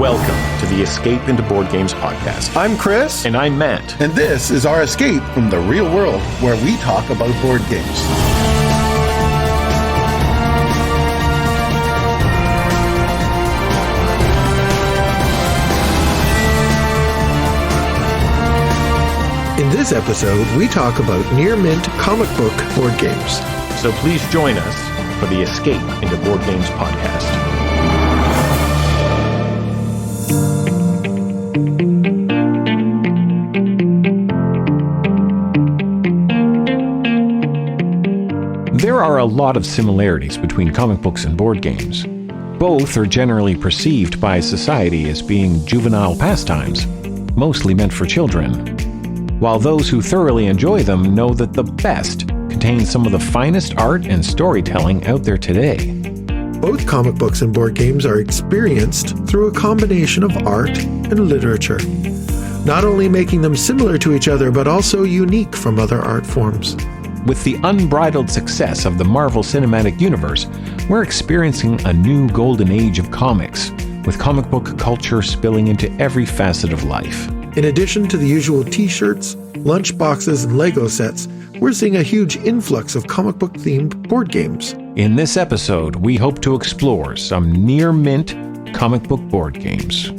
Welcome to the Escape into Board Games podcast. I'm Chris. And I'm Matt. And this is our escape from the real world where we talk about board games. In this episode, we talk about near-mint comic book board games. So please join us for the Escape into Board Games podcast. There are a lot of similarities between comic books and board games. Both are generally perceived by society as being juvenile pastimes, mostly meant for children, while those who thoroughly enjoy them know that the best contain some of the finest art and storytelling out there today. Both comic books and board games are experienced through a combination of art and literature, not only making them similar to each other, but also unique from other art forms. With the unbridled success of the Marvel Cinematic Universe, we're experiencing a new golden age of comics, with comic book culture spilling into every facet of life. In addition to the usual t-shirts, lunchboxes, and Lego sets, we're seeing a huge influx of comic book-themed board games. In this episode, we hope to explore some near-mint comic book board games.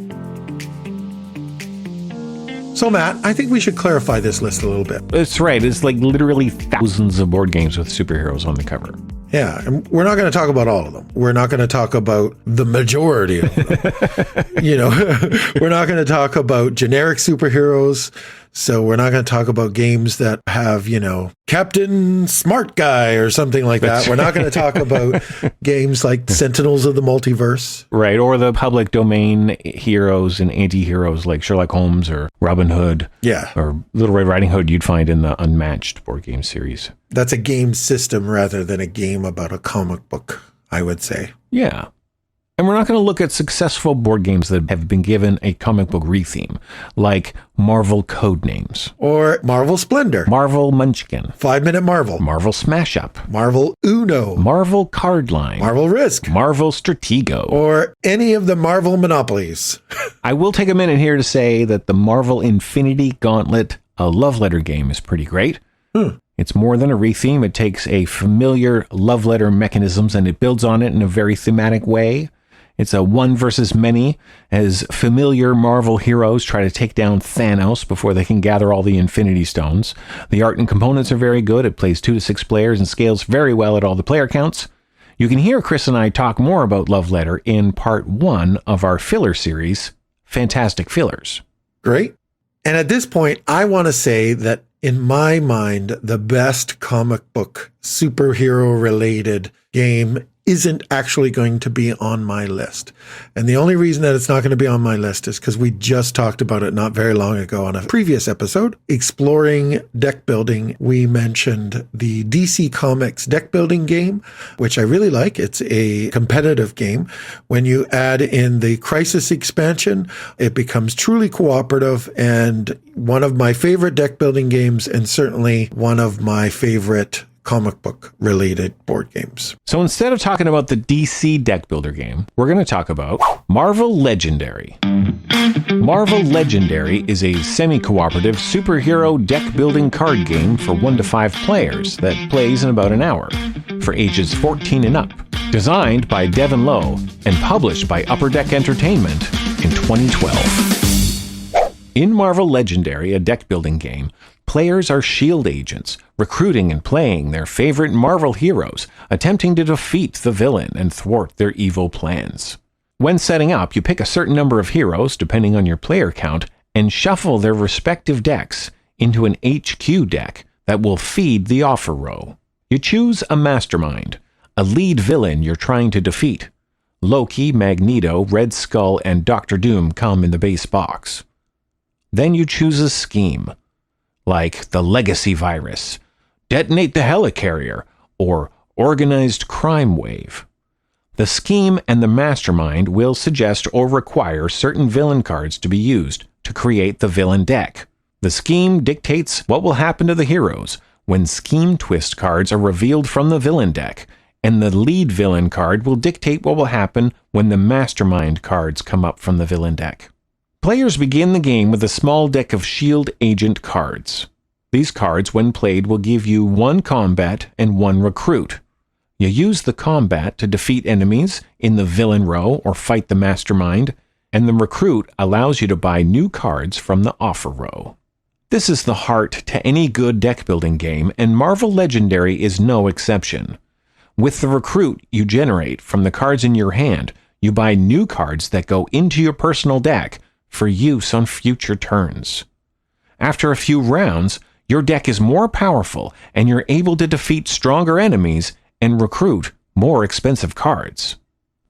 So, Matt, I think we should clarify this list a little bit. That's right. It's like literally thousands of board games with superheroes on the cover. Yeah, and we're not going to talk about all of them. We're not going to talk about the majority of them. We're not going to talk about generic superheroes. So we're not going to talk about games that have, Captain Smart Guy or something like that. We're not going to talk about games like Sentinels of the Multiverse. Right, or the public domain heroes and anti-heroes like Sherlock Holmes or Robin Hood. Yeah. Or Little Red Riding Hood you'd find in the Unmatched board game series. That's a game system rather than a game about a comic book, I would say. Yeah. And we're not going to look at successful board games that have been given a comic book retheme, like Marvel Codenames. Or Marvel Splendor. Marvel Munchkin. 5-Minute Marvel. Marvel Smash Up. Marvel Uno. Marvel Card Line. Marvel Risk. Marvel Stratego. Or any of the Marvel Monopolies. I will take a minute here to say that the Marvel Infinity Gauntlet, a love letter game, is pretty great. It's more than a retheme. It takes a familiar love letter mechanisms and it builds on it in a very thematic way. It's a one versus many, as familiar Marvel heroes try to take down Thanos before they can gather all the Infinity Stones. The art and components are very good. It plays 2 to 6 players and scales very well at all the player counts. You can hear Chris and I talk more about Love Letter in part 1 of our filler series, Fantastic Fillers. Great. And at this point, I want to say that in my mind, the best comic book superhero-related game isn't actually going to be on my list. And the only reason that it's not going to be on my list is because we just talked about it not very long ago on a previous episode, Exploring Deck Building. We mentioned the DC Comics deck building game, which I really like. It's a competitive game. When you add in the Crisis expansion, it becomes truly cooperative and one of my favorite deck building games and certainly one of my favorite comic book related board games. So instead of talking about the DC deck builder game, we're going to talk about Marvel Legendary. Marvel Legendary is a semi-cooperative superhero deck building card game for 1 to 5 players that plays in about an hour for ages 14 and up. Designed by Devin Lowe and published by Upper Deck Entertainment in 2012. In Marvel Legendary, a deck building game, players are S.H.I.E.L.D. agents, recruiting and playing their favorite Marvel heroes, attempting to defeat the villain and thwart their evil plans. When setting up, you pick a certain number of heroes, depending on your player count, and shuffle their respective decks into an HQ deck that will feed the offer row. You choose a mastermind, a lead villain you're trying to defeat. Loki, Magneto, Red Skull, and Doctor Doom come in the base box. Then you choose a scheme, like the Legacy Virus, Detonate the Helicarrier, or Organized Crime Wave. The scheme and the mastermind will suggest or require certain villain cards to be used to create the villain deck. The scheme dictates what will happen to the heroes when scheme twist cards are revealed from the villain deck, and the lead villain card will dictate what will happen when the mastermind cards come up from the villain deck. Players begin the game with a small deck of shield agent cards. These cards, when played, will give you 1 combat and 1 recruit. You use the combat to defeat enemies in the villain row or fight the mastermind, and the recruit allows you to buy new cards from the offer row. This is the heart to any good deck building game, and Marvel Legendary is no exception. With the recruit you generate from the cards in your hand, you buy new cards that go into your personal deck for use on future turns. After a few rounds, your deck is more powerful and you're able to defeat stronger enemies and recruit more expensive cards.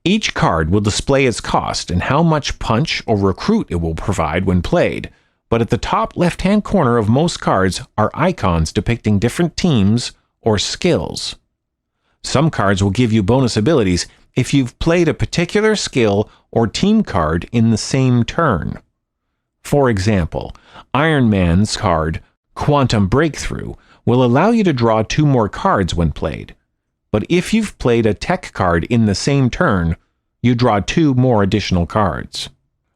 Each card will display its cost and how much punch or recruit it will provide when played, but at the top left-hand corner of most cards are icons depicting different teams or skills. Some cards will give you bonus abilities if you've played a particular skill or team card in the same turn. For example, Iron Man's card, Quantum Breakthrough, will allow you to draw 2 more cards when played. But if you've played a tech card in the same turn, you draw 2 more additional cards.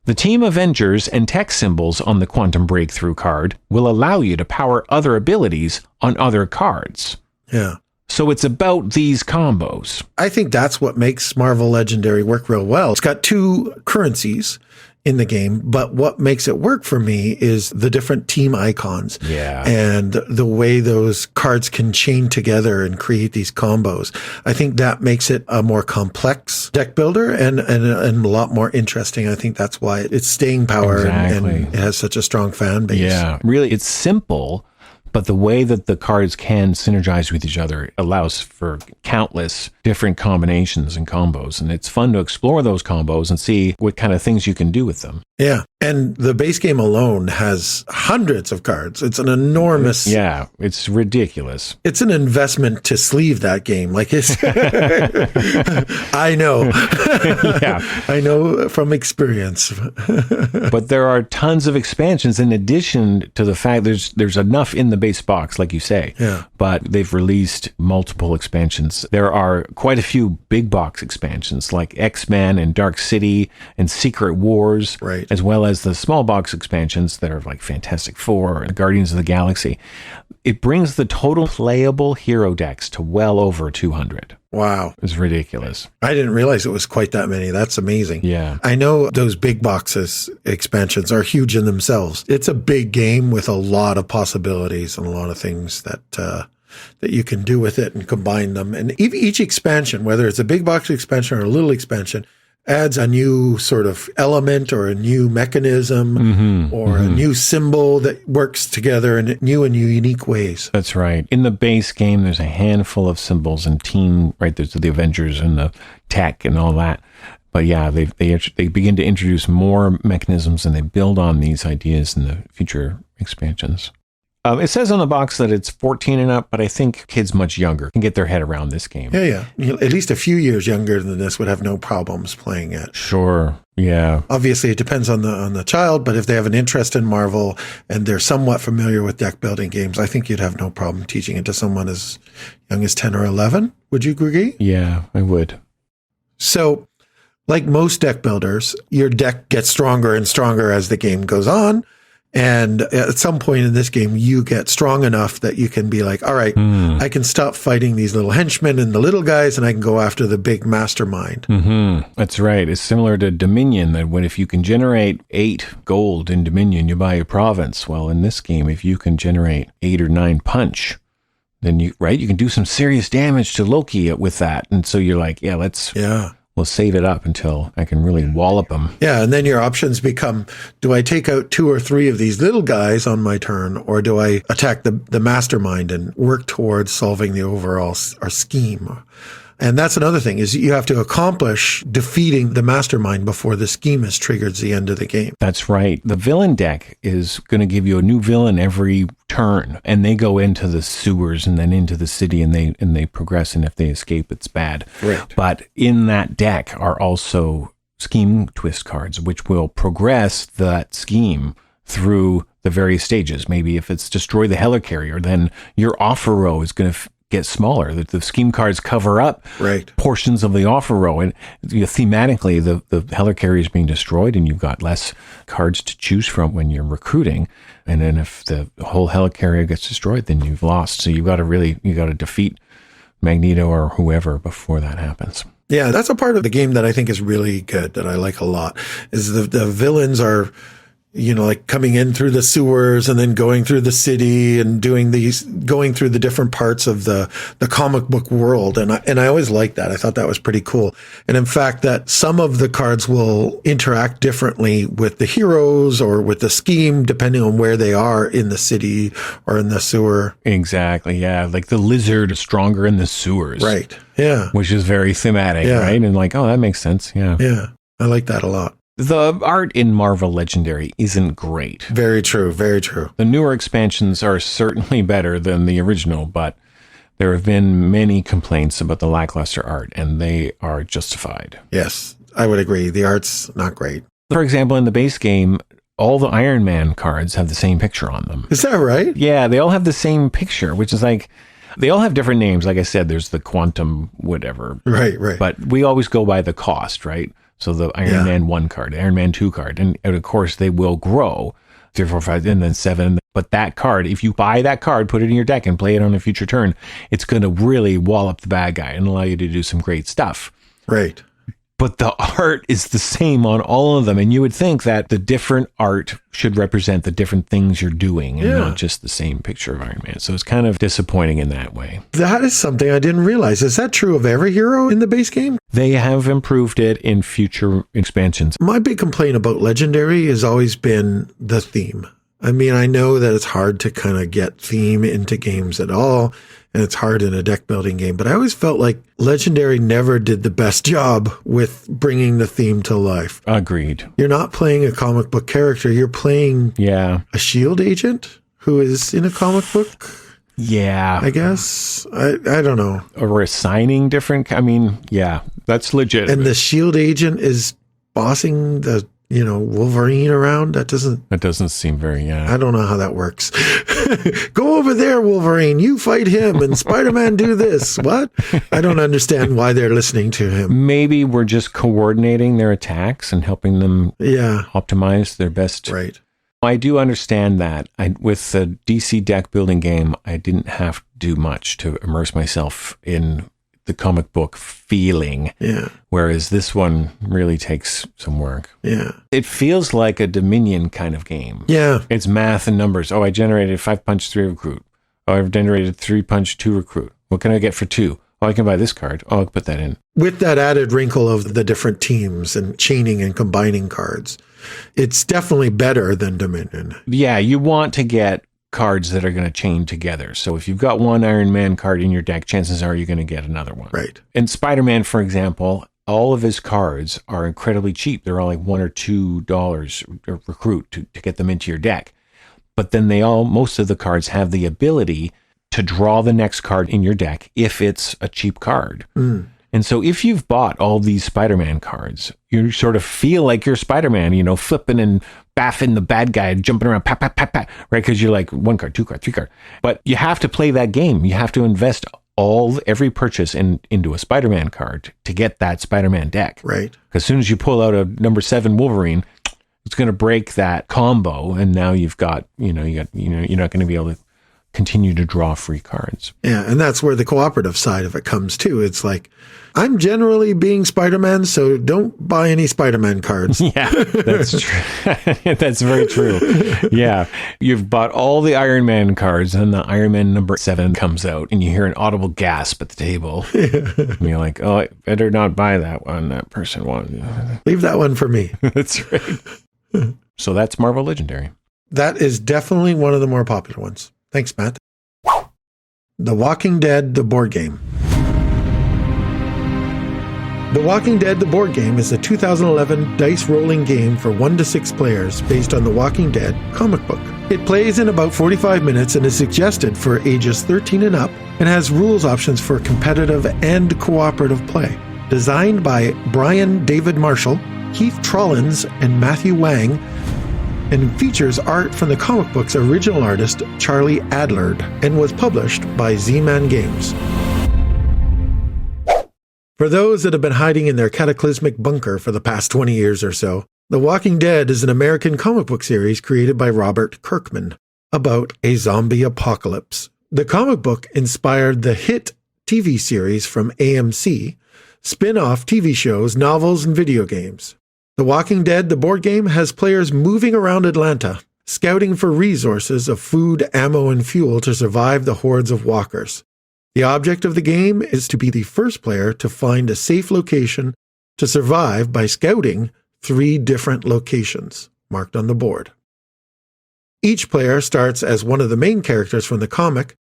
The Team Avengers and tech symbols on the Quantum Breakthrough card will allow you to power other abilities on other cards. Yeah. So it's about these combos. I think that's what makes Marvel Legendary work real well. It's got 2 currencies in the game, but what makes it work for me is the different team icons. Yeah. And the way those cards can chain together and create these combos. I think that makes it a more complex deck builder and a lot more interesting. I think that's why it's staying power and it has such a strong fan base. Yeah. Really, it's simple, but the way that the cards can synergize with each other allows for countless different combinations and combos. And it's fun to explore those combos and see what kind of things you can do with them. Yeah. And the base game alone has hundreds of cards. It's an enormous... Yeah, it's ridiculous. It's an investment to sleeve that game. Like it's... I know. Yeah. I know from experience. But there are tons of expansions in addition to the fact there's enough in the base box, like you say. Yeah. But they've released multiple expansions. There are quite a few big box expansions like X-Men and Dark City and Secret Wars, right, as well as the small box expansions that are like Fantastic Four and Guardians of the Galaxy. It brings the total playable hero decks to well over 200. Wow. It's ridiculous. I didn't realize it was quite that many. That's amazing. Yeah. I know those big boxes expansions are huge in themselves. It's a big game with a lot of possibilities and a lot of things that you can do with it and combine them. And each expansion, whether it's a big box expansion or a little expansion, adds a new sort of element or a new mechanism or a new symbol that works together in new and unique ways. That's right. In the base game, there's a handful of symbols and team, right? There's the Avengers and the tech and all that. But yeah, they begin to introduce more mechanisms and they build on these ideas in the future expansions. It says on the box that it's 14 and up, but I think kids much younger can get their head around this game. Yeah. At least a few years younger than this would have no problems playing it. Sure. Yeah. Obviously, it depends on the child, but if they have an interest in Marvel and they're somewhat familiar with deck building games, I think you'd have no problem teaching it to someone as young as 10 or 11. Would you agree? Yeah, I would. So, like most deck builders, your deck gets stronger and stronger as the game goes on. And at some point in this game, you get strong enough that you can be like, all right, I can stop fighting these little henchmen and the little guys, and I can go after the big mastermind. That's right. It's similar to Dominion, that if you can generate 8 gold in Dominion, you buy a province. Well, in this game, if you can generate 8 or 9 punch, then you can do some serious damage to Loki with that. And so you're like, we'll save it up until I can really wallop them. Yeah, and then your options become, do I take out 2 or 3 of these little guys on my turn, or do I attack the mastermind and work towards solving the overall scheme? And that's another thing, is you have to accomplish defeating the mastermind before the scheme is triggered at the end of the game. That's right. The villain deck is going to give you a new villain every turn, and they go into the sewers and then into the city, and they progress, and if they escape, it's bad. Right. But in that deck are also scheme twist cards, which will progress that scheme through the various stages. Maybe if it's destroy the helicarrier, then your offer row is going to get smaller. The scheme cards cover up Right. portions of the offer row, and thematically, the helicarrier is being destroyed, and you've got less cards to choose from when you're recruiting. And then if the whole helicarrier gets destroyed, then you've lost. So you got to defeat Magneto or whoever before that happens. Yeah, that's a part of the game that I think is really good, that I like a lot, is the villains are, like coming in through the sewers and then going through the city and going through the different parts of the comic book world. And I always liked that. I thought that was pretty cool. And in fact, that some of the cards will interact differently with the heroes or with the scheme, depending on where they are in the city or in the sewer. Exactly. Yeah. Like the lizard is stronger in the sewers. Right. Yeah. Which is very thematic, right? And like, oh, that makes sense. Yeah. Yeah. I like that a lot. The art in Marvel Legendary isn't great. Very true. Very true. The newer expansions are certainly better than the original, but there have been many complaints about the lackluster art, and they are justified. Yes, I would agree. The art's not great. For example, in the base game, all the Iron Man cards have the same picture on them. Is that right? Yeah, they all have the same picture, which is like, they all have different names. Like I said, there's the Quantum whatever. Right. But we always go by the cost, right? So the Iron Man 1 card, Iron Man 2 card, and of course they will grow 3, 4, 5, and then 7. But that card, if you buy that card, put it in your deck and play it on a future turn, it's going to really wall up the bad guy and allow you to do some great stuff. Right. But the art is the same on all of them. And you would think that the different art should represent the different things you're doing and not just the same picture of Iron Man. So it's kind of disappointing in that way. That is something I didn't realize. Is that true of every hero in the base game? They have improved it in future expansions. My big complaint about Legendary has always been the theme. I mean, I know that it's hard to kind of get theme into games at all, and it's hard in a deck building game, but I always felt like Legendary never did the best job with bringing the theme to life. Agreed. You're not playing a comic book character. You're playing a SHIELD agent who is in a comic book. Yeah. I guess. I don't know. Or assigning different, that's legit. And the SHIELD agent is bossing the Wolverine around. That doesn't seem very, I don't know how that works. Go over there, Wolverine. You fight him and Spider-Man do this. What? I don't understand why they're listening to him. Maybe we're just coordinating their attacks and helping them optimize their best. Right. I do understand that. With the DC deck building game, I didn't have to do much to immerse myself in the comic book feeling. Yeah. Whereas this one really takes some work. Yeah. It feels like a Dominion kind of game. Yeah. It's math and numbers. Oh, I generated 5 punch, 3 recruit. Oh, I've generated 3 punch, 2 recruit. What can I get for 2? Oh, I can buy this card. Oh, I'll put that in. With that added wrinkle of the different teams and chaining and combining cards, it's definitely better than Dominion. Yeah, you want to get cards that are going to chain together. So if you've got one Iron Man card in your deck, chances are you're going to get another one. Right. And Spider-Man, for example, all of his cards are incredibly cheap. They're all like $1 or $2 a recruit to get them into your deck. But then most of the cards have the ability to draw the next card in your deck if it's a cheap card. Mm. And so if you've bought all these Spider-Man cards, you sort of feel like you're Spider-Man, flipping and baffing the bad guy, jumping around, pat, pat, pat, pat, right? Because you're like 1 card, 2 card, 3 card. But you have to play that game. You have to invest every purchase into a Spider-Man card to get that Spider-Man deck. Right. Because as soon as you pull out a number 7 Wolverine, it's going to break that combo. And now you've got, you're not going to be able to continue to draw free cards. Yeah, and that's where the cooperative side of it comes too. It's like, I'm generally being Spider-Man, so don't buy any Spider-Man cards. Yeah, that's true. That's very true. Yeah, you've bought all the Iron Man cards, and the Iron Man number 7 comes out, and you hear an audible gasp at the table. And you're like, oh, I better not buy that one. That person wanted. Leave that one for me. That's right. So that's Marvel Legendary. That is definitely one of the more popular ones. Thanks, Matt. The Walking Dead, the board game. The Walking Dead, the board game is a 2011 dice rolling game for 1 to 6 players based on the Walking Dead comic book. It plays in about 45 minutes and is suggested for ages 13 and up and has rules options for competitive and cooperative play. Designed by Brian David Marshall, Keith Trollins, and Matthew Wang, and features art from the comic book's original artist, Charlie Adlard, and was published by Z-Man Games. For those that have been hiding in their cataclysmic bunker for the past 20 years or so, The Walking Dead is an American comic book series created by Robert Kirkman about a zombie apocalypse. The comic book inspired the hit TV series from AMC, spin-off TV shows, novels, and video games. The Walking Dead, the board game, has players moving around Atlanta, scouting for resources of food, ammo, and fuel to survive the hordes of walkers. The object of the game is to be the first player to find a safe location to survive by scouting 3 different locations marked on the board. Each player starts as one of the main characters from the comic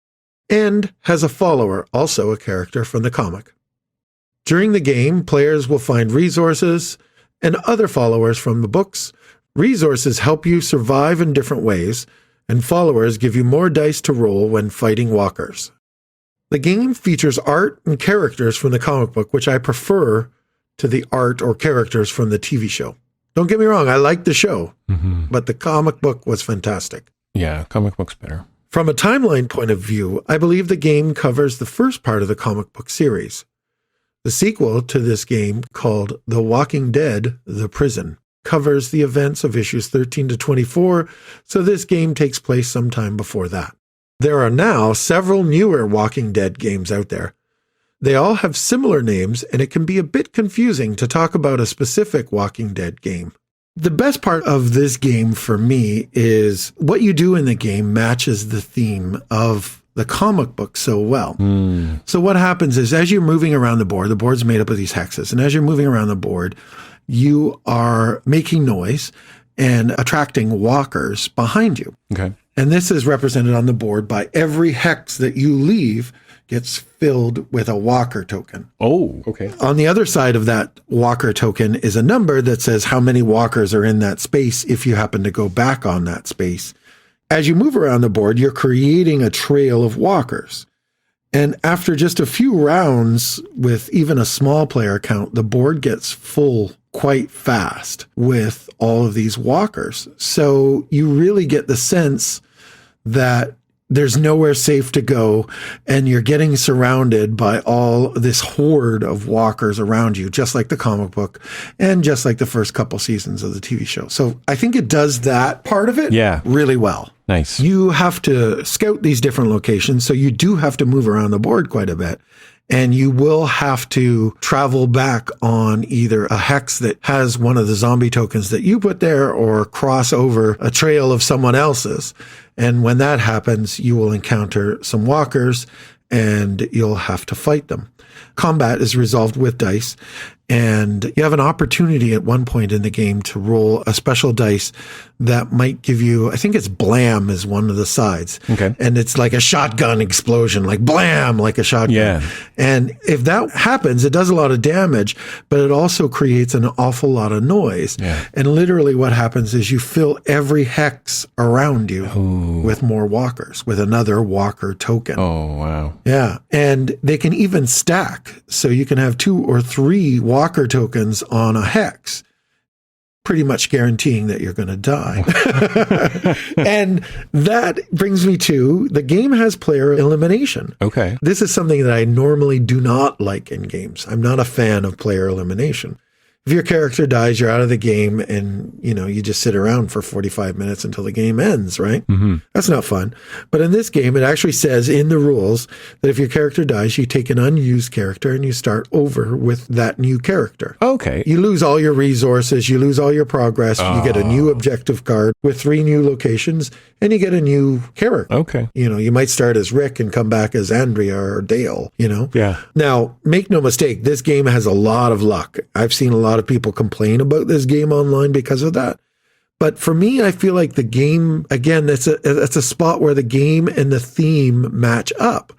and has a follower, also a character from the comic. During the game, players will find resources and other followers from the books. Resources help you survive in different ways, and followers give you more dice to roll when fighting walkers. The game features art and characters from the comic book, which I prefer to the art or characters from the TV show. Don't get me wrong, I like the show, but the comic book was fantastic. Yeah, comic book's better. From a timeline point of view, I believe the game covers the first part of the comic book series. The sequel to this game, called The Walking Dead: The Prison, covers the events of issues 13 to 24, so this game takes place sometime before that. There are now several newer Walking Dead games out there. They all have similar names, and it can be a bit confusing to talk about a specific Walking Dead game. The best part of this game for me is what you do in the game matches the theme of the comic book so well. So what happens is, as you're moving around the board's made up of these hexes, and as you're moving around the board, you are making noise and attracting walkers behind you. Okay. And this is represented on the board by every hex that you leave gets filled with a walker token. Oh, okay. On the other side of that walker token is a number that says how many walkers are in that space if you happen to go back on that space. As you move around the board, you're creating a trail of walkers. And after just a few rounds with even a small player count, the board gets full quite fast with all of these walkers. So you really get the sense that there's nowhere safe to go, and you're getting surrounded by all this horde of walkers around you, just like the comic book and just like the first couple seasons of the TV show. So I think it does that part of it really well. Nice. You have to scout these different locations, so you do have to move around the board quite a bit. And you will have to travel back on either a hex that has one of the zombie tokens that you put there, or cross over a trail of someone else's. And when that happens, you will encounter some walkers and you'll have to fight them. Combat is resolved with dice, and you have an opportunity at one point in the game to roll a special dice that might give you, I think it's blam is one of the sides. Okay. And it's like a shotgun explosion, like blam, like a shotgun. Yeah. And if that happens, it does a lot of damage, but it also creates an awful lot of noise. Yeah. And literally what happens is you fill every hex around you with more walkers, with another walker token. Oh, wow. Yeah. And they can even stack. So you can have 2 or 3 walker tokens on a hex, pretty much guaranteeing that you're going to die. And that brings me to, the game has player elimination. Okay. This is something that I normally do not like in games. I'm not a fan of player elimination. If your character dies, you're out of the game, and, you know, you just sit around for 45 minutes until the game ends, right? Mm-hmm. That's not fun. But in this game, it actually says in the rules that if your character dies, you take an unused character and you start over with that new character. Okay. You lose all your resources, you lose all your progress, you get a new objective card with 3 new locations, and you get a new character. Okay. You know, you might start as Rick and come back as Andrea or Dale, you know? Yeah. Now, make no mistake, this game has a lot of luck. I've seen a lot of people complain about this game online because of that. But for me, I feel like the game, again, it's a spot where the game and the theme match up.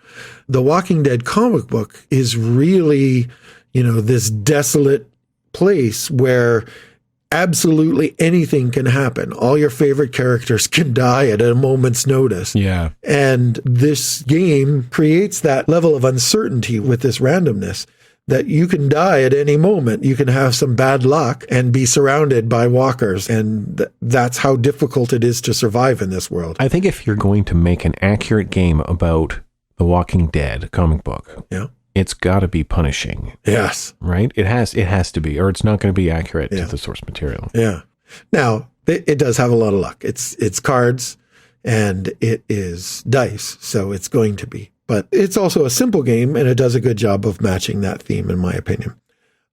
The Walking Dead comic book is really, you know, this desolate place where absolutely anything can happen. All your favorite characters can die at a moment's notice. Yeah. And this game creates that level of uncertainty with this randomness that you can die at any moment. You can have some bad luck and be surrounded by walkers. And that's how difficult it is to survive in this world. I think if you're going to make an accurate game about The Walking Dead comic book, it's got to be punishing. Yes. Right? It has to be, or it's not going to be accurate to the source material. Yeah. Now, it does have a lot of luck. It's cards and it is dice, so it's going to be. But it's also a simple game, and it does a good job of matching that theme, in my opinion.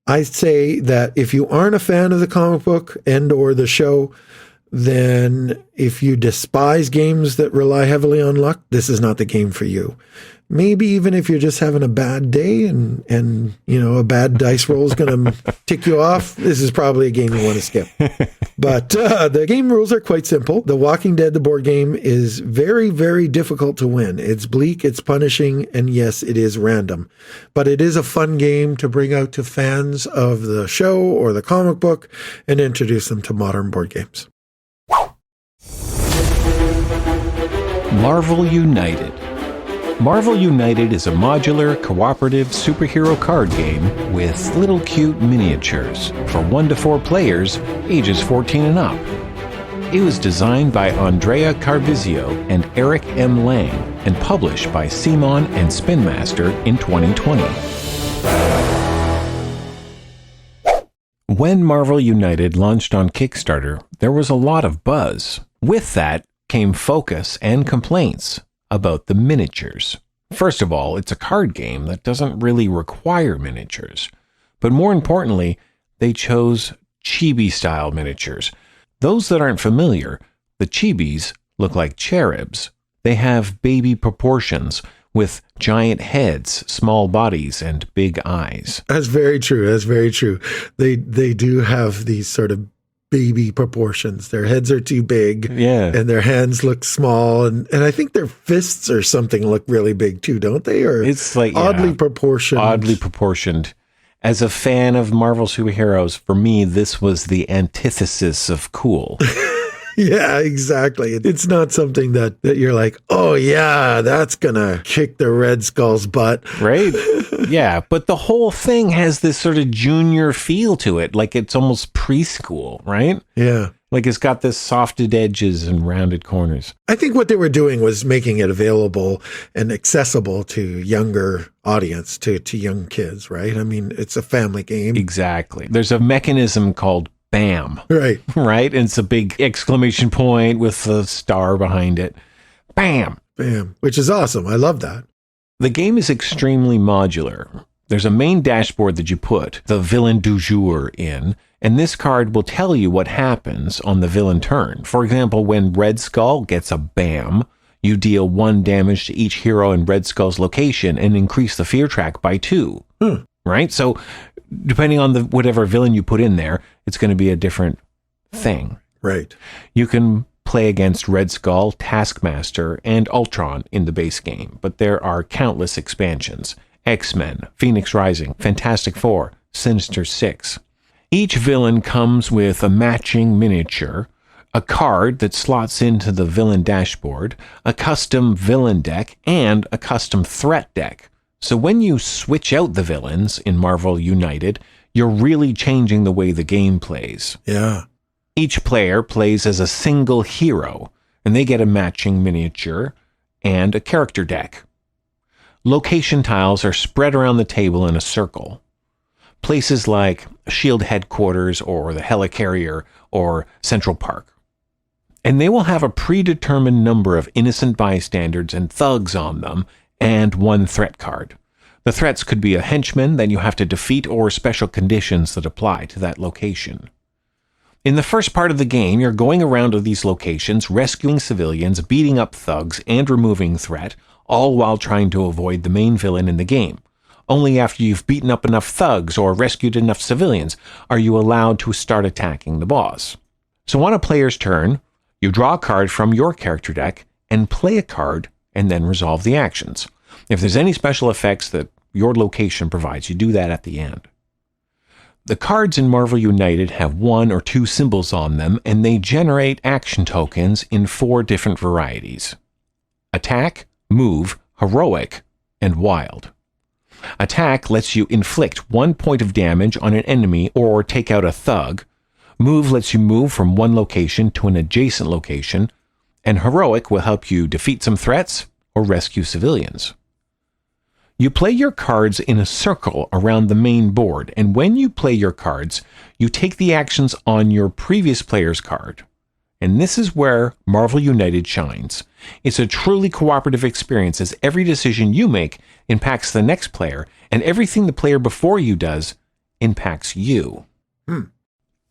I say that if you aren't a fan of the comic book and or the show, then if you despise games that rely heavily on luck, this is not the game for you. Maybe even if you're just having a bad day and a bad dice roll is going to tick you off, this is probably a game you want to skip. But the game rules are quite simple. The Walking Dead, the board game, is very, very difficult to win. It's bleak, it's punishing, and yes, it is random. But it is a fun game to bring out to fans of the show or the comic book and introduce them to modern board games. Marvel United. Marvel United is a modular, cooperative superhero card game with little cute miniatures for 1 to 4 players, ages 14 and up. It was designed by Andrea Carvizio and Eric M. Lang and published by Simon and Spin Master in 2020. When Marvel United launched on Kickstarter, there was a lot of buzz. With that came focus and complaints about the miniatures. First of all, it's a card game that doesn't really require miniatures. But more importantly, they chose chibi-style miniatures. Those that aren't familiar, the chibis look like cherubs. They have baby proportions with giant heads, small bodies, and big eyes. That's very true. That's very true. They do have these sort of baby proportions. Their heads are too big, and their hands look small, and I think their fists or something look really big too, don't they? Or it's like oddly proportioned. Oddly proportioned. As a fan of Marvel superheroes, for me, this was the antithesis of cool. Yeah, exactly. It's not something that you're like, oh yeah, that's gonna kick the Red Skull's butt. Right? Yeah, but the whole thing has this sort of junior feel to it, like it's almost preschool, right? Yeah. Like it's got this softed edges and rounded corners. I think what they were doing was making it available and accessible to younger audience, to young kids, right? I mean, it's a family game. Exactly. There's a mechanism called BAM. Right. Right? And it's a big exclamation point with a star behind it. BAM. BAM. Which is awesome. I love that. The game is extremely modular. There's a main dashboard that you put the villain du jour in, and this card will tell you what happens on the villain turn. For example, when Red Skull gets a BAM, you deal 1 damage to each hero in Red Skull's location and increase the fear track by 2. Right? So depending on whatever villain you put in there, it's going to be a different thing. Right. You can play against Red Skull, Taskmaster, and Ultron in the base game, but there are countless expansions. X-Men, Phoenix Rising, Fantastic Four, Sinister Six. Each villain comes with a matching miniature, a card that slots into the villain dashboard, a custom villain deck, and a custom threat deck. So when you switch out the villains in Marvel United, you're really changing the way the game plays. Yeah. Each player plays as a single hero, and they get a matching miniature and a character deck. Location tiles are spread around the table in a circle. Places like SHIELD headquarters or the helicarrier or Central Park. And they will have a predetermined number of innocent bystanders and thugs on them, and 1 threat card. The threats could be a henchman that you have to defeat or special conditions that apply to that location. In the first part of the game, you're going around to these locations, rescuing civilians, beating up thugs, and removing threat, all while trying to avoid the main villain in the game. Only after you've beaten up enough thugs or rescued enough civilians are you allowed to start attacking the boss. So on a player's turn, you draw a card from your character deck and play a card and then resolve the actions. If there's any special effects that your location provides, you do that at the end. The cards in Marvel United have 1 or 2 symbols on them, and they generate action tokens in 4 different varieties: attack, move, heroic, and wild. Attack lets you inflict 1 point of damage on an enemy or take out a thug. Move lets you move from one location to an adjacent location. And Heroic will help you defeat some threats or rescue civilians. You play your cards in a circle around the main board, and when you play your cards, you take the actions on your previous player's card. And this is where Marvel United shines. It's a truly cooperative experience as every decision you make impacts the next player, and everything the player before you does impacts you.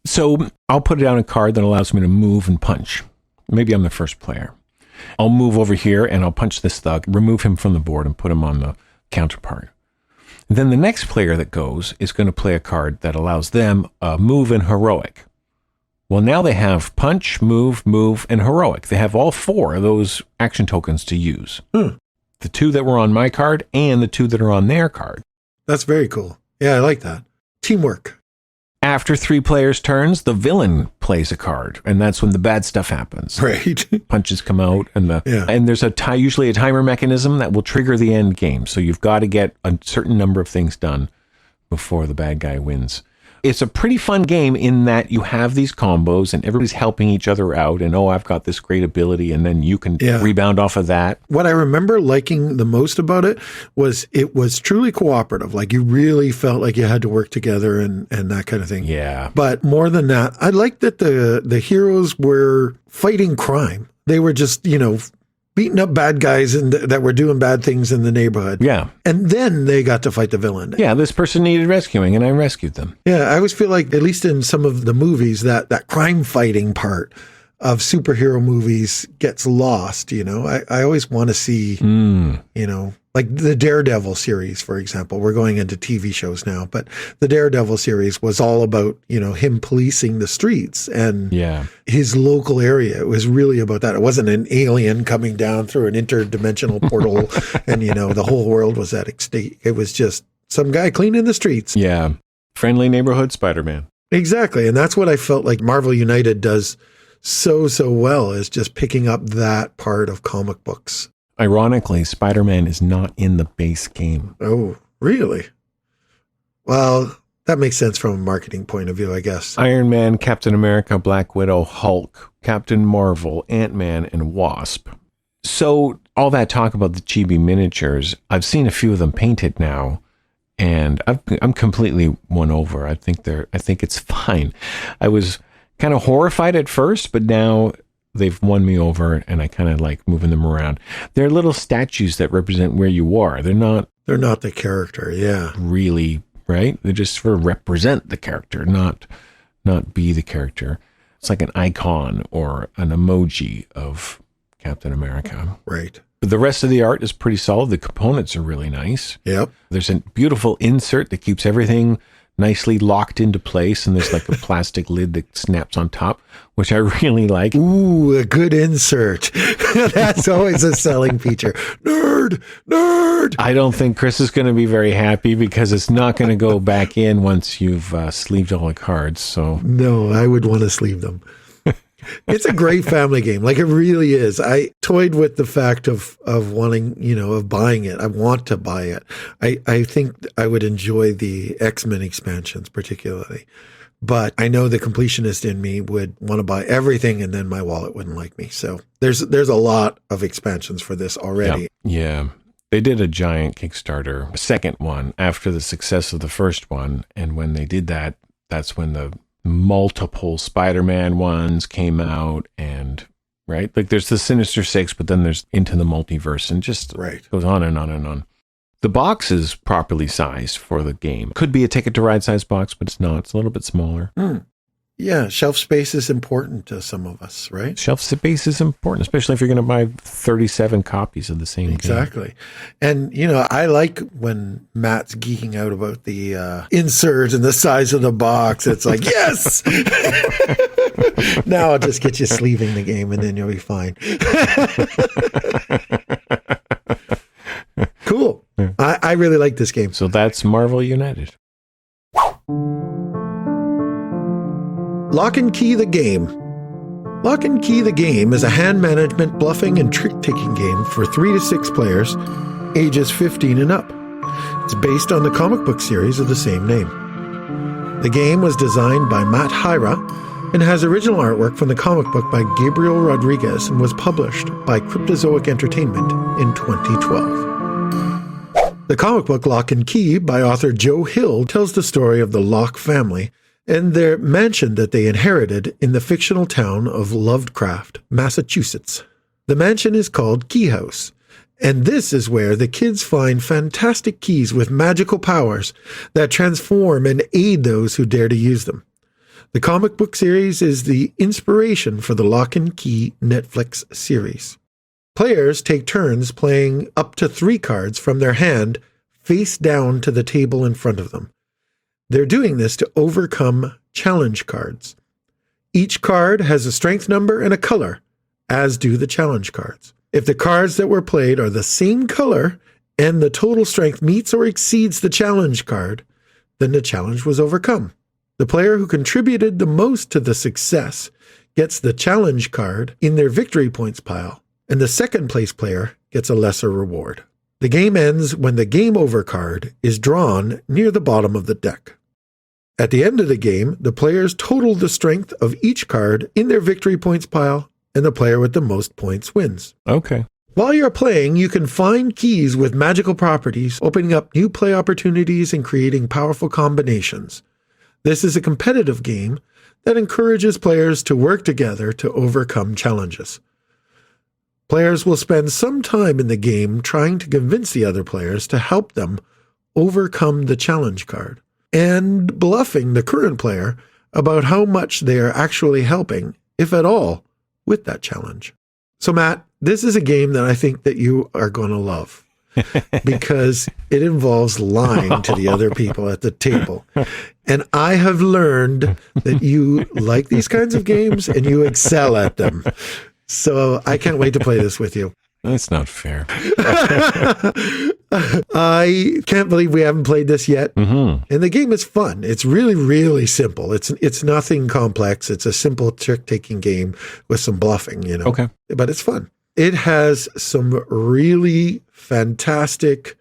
So I'll put down a card that allows me to move and punch. Maybe I'm the first player. I'll move over here and I'll punch this thug, remove him from the board and put him on the counterpart. Then the next player that goes is going to play a card that allows them a move and heroic. Well, now they have punch, move, and heroic. They have all 4 of those action tokens to use. The 2 that were on my card and the 2 that are on their card. That's very cool. Yeah, I like that. Teamwork. After 3 players' turns, the villain plays a card, and that's when the bad stuff happens. Right. Punches come out, and there's usually a timer mechanism that will trigger the end game. So you've got to get a certain number of things done before the bad guy wins. It's a pretty fun game in that you have these combos and everybody's helping each other out, and I've got this great ability, and then you can rebound off of that. What I remember liking the most about it was truly cooperative. Like you really felt like you had to work together and that kind of thing. Yeah. But more than that, I liked that the heroes were fighting crime. They were just, beating up bad guys that were doing bad things in the neighborhood. Yeah. And then they got to fight the villain. Yeah, this person needed rescuing, and I rescued them. Yeah, I always feel like, at least in some of the movies, that crime fighting part of superhero movies gets lost, I always want to see, like the Daredevil series, for example. We're going into TV shows now, but the Daredevil series was all about, him policing the streets and his local area. It was really about that. It wasn't an alien coming down through an interdimensional portal and, the whole world was at stake. It was just some guy cleaning the streets. Yeah. Friendly neighborhood Spider-Man. Exactly. And that's what I felt like Marvel United does so well, is just picking up that part of comic books. Ironically, Spider-Man is not in the base game. Oh, really? Well, that makes sense from a marketing point of view, I guess. Iron Man, Captain America, Black Widow, Hulk, Captain Marvel, Ant-Man, and Wasp. So all that talk about the chibi miniatures, I've seen a few of them painted now, and I'm completely won over. I think it's fine. I was kind of horrified at first, but now they've won me over, and I kind of like moving them around. They're little statues that represent where you are. They're not the character, really, right? They just sort of represent the character, not be the character. It's like an icon or an emoji of Captain America. Right. But the rest of the art is pretty solid. The components are really nice. Yep. There's a beautiful insert that keeps everything nicely locked into place, and there's like a plastic lid that snaps on top, which I really like. Ooh, a good insert. That's always a selling feature. Nerd. I don't think Chris is going to be very happy because it's not going to go back in once you've sleeved all the cards. So no, I would want to sleeve them. It's a great family game. Like it really is. I toyed with the fact of wanting, of buying it. I want to buy it. I think I would enjoy the X-Men expansions particularly, but I know the completionist in me would want to buy everything and then my wallet wouldn't like me. So there's a lot of expansions for this already. Yeah. They did a giant Kickstarter, a second one after the success of the first one. And when they did that, that's when the multiple Spider-Man ones came out, and right, like there's the Sinister Six, but then there's Into the Multiverse, and just goes on and on and on. The box is properly sized for the game. Could be a Ticket to Ride size box, but it's not. It's a little bit smaller. Yeah, shelf space is important to some of us, right? Shelf space is important, especially if you're going to buy 37 copies of the same game. Exactly. And, I like when Matt's geeking out about the insert and the size of the box. It's like, yes! Now I'll just get you sleeving the game and then you'll be fine. Cool. Yeah. I really like this game. So that's Marvel United. Locke Key the Game. Locke Key the Game is a hand management, bluffing, and trick-taking game for 3 to 6 players, ages 15 and up. It's based on the comic book series of the same name. The game was designed by Matt Hyra and has original artwork from the comic book by Gabriel Rodriguez and was published by Cryptozoic Entertainment in 2012. The comic book Locke Key by author Joe Hill tells the story of the Locke family and their mansion that they inherited in the fictional town of Lovecraft, Massachusetts. The mansion is called Key House, and this is where the kids find fantastic keys with magical powers that transform and aid those who dare to use them. The comic book series is the inspiration for the Locke and Key Netflix series. Players take turns playing up to 3 cards from their hand face down to the table in front of them. They're doing this to overcome challenge cards. Each card has a strength number and a color, as do the challenge cards. If the cards that were played are the same color and the total strength meets or exceeds the challenge card, then the challenge was overcome. The player who contributed the most to the success gets the challenge card in their victory points pile, and the second place player gets a lesser reward. The game ends when the game over card is drawn near the bottom of the deck. At the end of the game, the players total the strength of each card in their victory points pile, and the player with the most points wins. Okay. While you're playing, you can find keys with magical properties, opening up new play opportunities and creating powerful combinations. This is a competitive game that encourages players to work together to overcome challenges. Players will spend some time in the game trying to convince the other players to help them overcome the challenge card, and bluffing the current player about how much they are actually helping, if at all, with that challenge. So Matt, this is a game that I think that you are going to love because it involves lying to the other people at the table. And I have learned that you like these kinds of games and you excel at them. So I can't wait to play this with you. That's not fair. I can't believe we haven't played this yet. Mm-hmm. And the game is fun. It's really, really simple. It's nothing complex. It's a simple trick-taking game with some bluffing, you know. Okay. But it's fun. It has some really fantastic,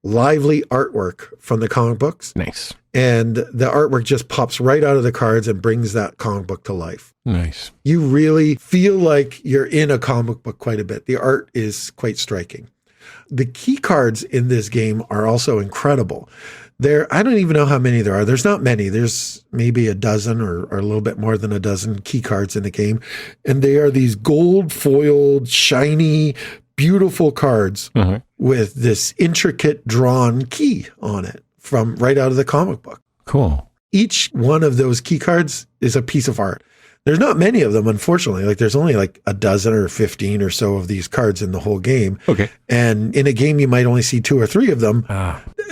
lively artwork from the comic books. Nice. And the artwork just pops right out of the cards and brings that comic book to life. Nice. You really feel like you're in a comic book quite a bit. The art is quite striking. The key cards in this game are also incredible. I don't even know how many there are. There's not many. There's maybe a dozen or a little bit more than a dozen key cards in the game. And they are these gold foiled, shiny, beautiful cards with this intricate drawn key on it from right out of the comic book. Cool. Each one of those key cards is a piece of art. There's not many of them, unfortunately. Like there's only like a dozen or 15 or so of these cards in the whole game. Okay. And in a game, you might only see 2 or 3 of them.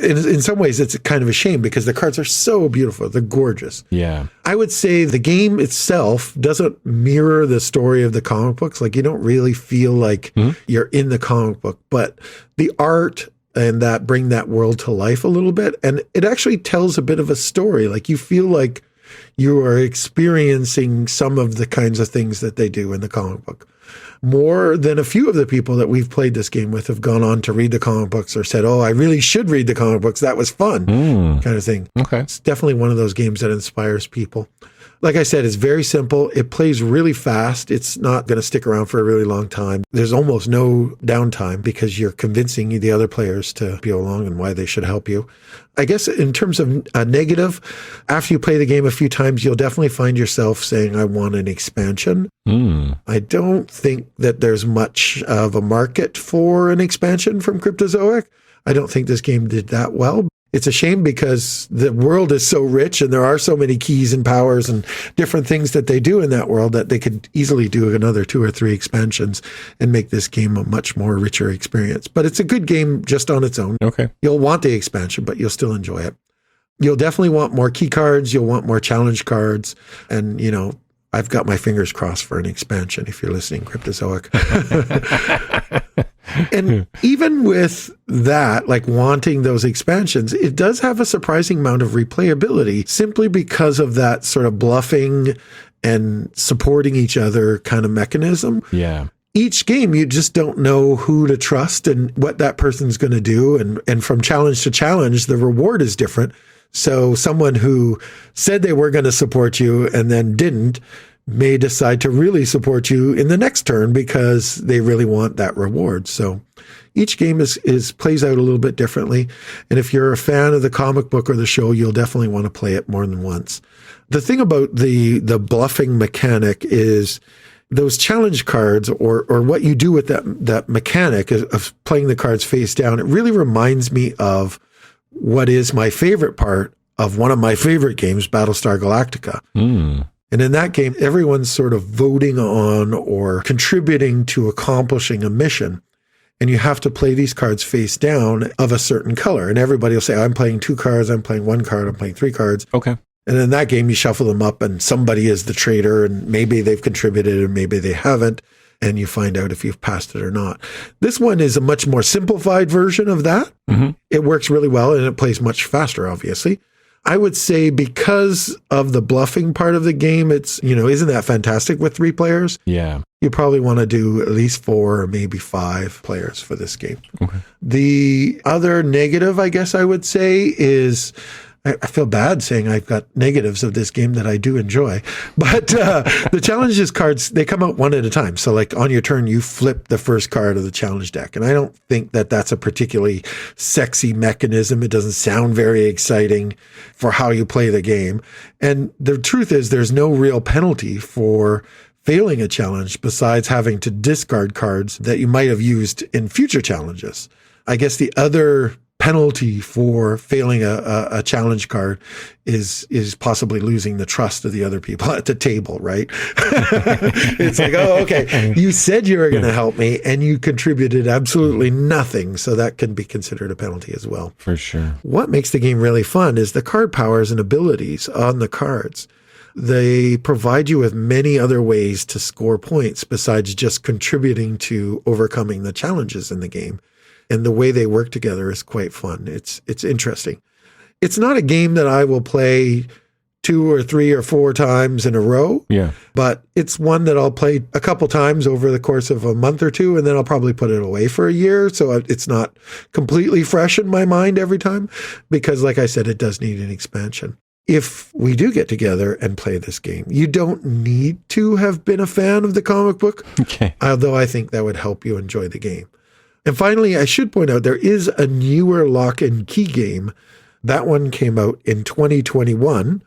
In some ways, it's kind of a shame because the cards are so beautiful. They're gorgeous. Yeah. I would say the game itself doesn't mirror the story of the comic books. Like you don't really feel like you're in the comic book, but the art and that bring that world to life a little bit. And it actually tells a bit of a story. Like you feel like you are experiencing some of the kinds of things that they do in the comic book. More than a few of the people that we've played this game with have gone on to read the comic books or said, oh, I really should read the comic books. That was fun, kind of thing. Okay. It's definitely one of those games that inspires people. Like I said, it's very simple. It plays really fast. It's not going to stick around for a really long time. There's almost no downtime because you're convincing the other players to be along and why they should help you. I guess in terms of a negative, after you play the game a few times, you'll definitely find yourself saying, I want an expansion. I don't think that there's much of a market for an expansion from Cryptozoic. I don't think this game did that well. It's a shame because the world is so rich and there are so many keys and powers and different things that they do in that world that they could easily do another 2 or 3 expansions and make this game a much more richer experience. But it's a good game just on its own. Okay. You'll want the expansion, but you'll still enjoy it. You'll definitely want more key cards. You'll want more challenge cards. And, you know, I've got my fingers crossed for an expansion if you're listening, Cryptozoic. And even with that, like wanting those expansions, it does have a surprising amount of replayability simply because of that sort of bluffing and supporting each other kind of mechanism. Yeah. each game, you just don't know who to trust and what that person's going to do. And from challenge to challenge, the reward is different. So someone who said they were going to support you and then didn't may decide to really support you in the next turn because they really want that reward. So each game is plays out a little bit differently. And if you're a fan of the comic book or the show, you'll definitely want to play it more than once. The thing about the bluffing mechanic is those challenge cards or what you do with that mechanic of playing the cards face down. It really reminds me of what is my favorite part of one of my favorite games, Battlestar Galactica. And in that game, everyone's sort of voting on or contributing to accomplishing a mission. And you have to play these cards face down of a certain color. And everybody will say, I'm playing 2 cards, I'm playing 1 card, I'm playing 3 cards. Okay. And in that game, you shuffle them up and somebody is the traitor and maybe they've contributed and maybe they haven't. And you find out if you've passed it or not. This one is a much more simplified version of that. Mm-hmm. It works really well and it plays much faster, obviously. I would say because of the bluffing part of the game, it's, isn't that fantastic with 3 players? Yeah. You probably want to do at least 4 or maybe 5 players for this game. Okay. The other negative, I guess I would say, is I feel bad saying I've got negatives of this game that I do enjoy, but the challenges cards, they come out one at a time. So like on your turn, you flip the first card of the challenge deck. And I don't think that that's a particularly sexy mechanism. It doesn't sound very exciting for how you play the game. And the truth is there's no real penalty for failing a challenge besides having to discard cards that you might have used in future challenges. I guess the other penalty for failing a challenge card is possibly losing the trust of the other people at the table, right? It's like, oh, okay, you said you were going to help me and you contributed absolutely nothing. So that can be considered a penalty as well. For sure. What makes the game really fun is the card powers and abilities on the cards. They provide you with many other ways to score points besides just contributing to overcoming the challenges in the game. And the way they work together is quite fun. It's interesting. It's not a game that I will play 2 or 3 or 4 times in a row. Yeah. But it's one that I'll play a couple times over the course of a month or 2, and then I'll probably put it away for a year. So it's not completely fresh in my mind every time because, like I said, it does need an expansion. If we do get together and play this game, you don't need to have been a fan of the comic book. Okay. Although I think that would help you enjoy the game. And finally, I should point out there is a newer Locke and Key game. That one came out in 2021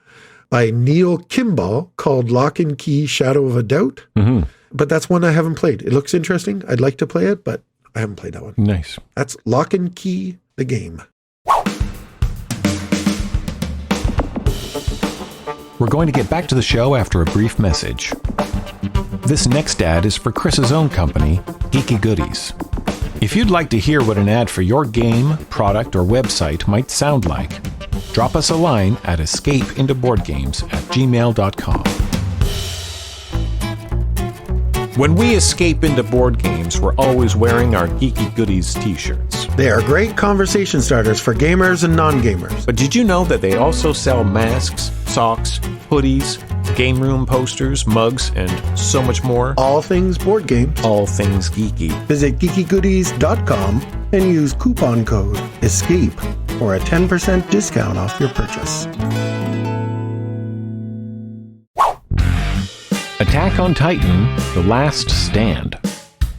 by Neil Kimball called Locke and Key Shadow of a Doubt. Mm-hmm. But that's one I haven't played. It looks interesting. I'd like to play it, but I haven't played that one. Nice. That's Locke and Key, the game. We're going to get back to the show after a brief message. This next ad is for Chris's own company, Geeky Goodies. If you'd like to hear what an ad for your game, product, or website might sound like, drop us a line at escapeintoboardgames@gmail.com. When we escape into board games, we're always wearing our Geeky Goodies t-shirts. They are great conversation starters for gamers and non-gamers. But did you know that they also sell masks, socks, hoodies, game room posters, mugs, and so much more? All things board games. All things geeky. Visit geekygoodies.com and use coupon code ESCAPE for a 10% discount off your purchase. Attack on Titan, The Last Stand.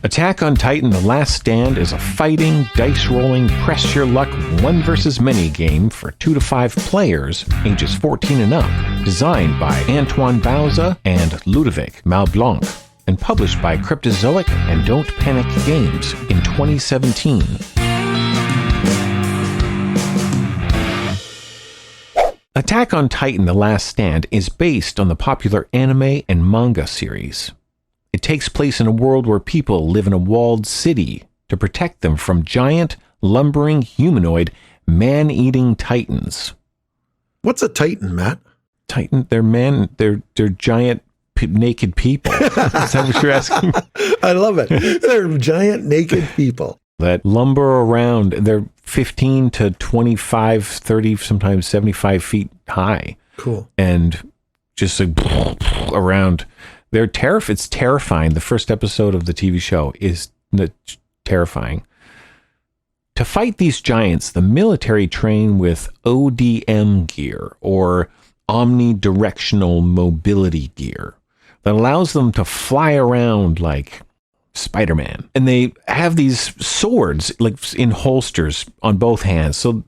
Attack on Titan, The Last Stand is a fighting, dice-rolling, press-your-luck, one-versus-many game for 2 to 5 players, ages 14 and up, designed by Antoine Bauza and Ludovic Malblanc, and published by Cryptozoic and Don't Panic Games in 2017. Attack on Titan, The Last Stand is based on the popular anime and manga series. It takes place in a world where people live in a walled city to protect them from giant, lumbering, humanoid, man-eating titans. What's a titan, Matt? Titan, they're giant, naked people. Is that what you're asking? I love it. They're giant, naked people. That lumber around. They're 15 to 25, 30, sometimes 75 feet high. Cool. And just like around. It's terrifying. The first episode of the TV show is terrifying. To fight these giants, the military train with ODM gear, or omnidirectional mobility gear, that allows them to fly around like Spider-Man. And they have these swords like in holsters on both hands. So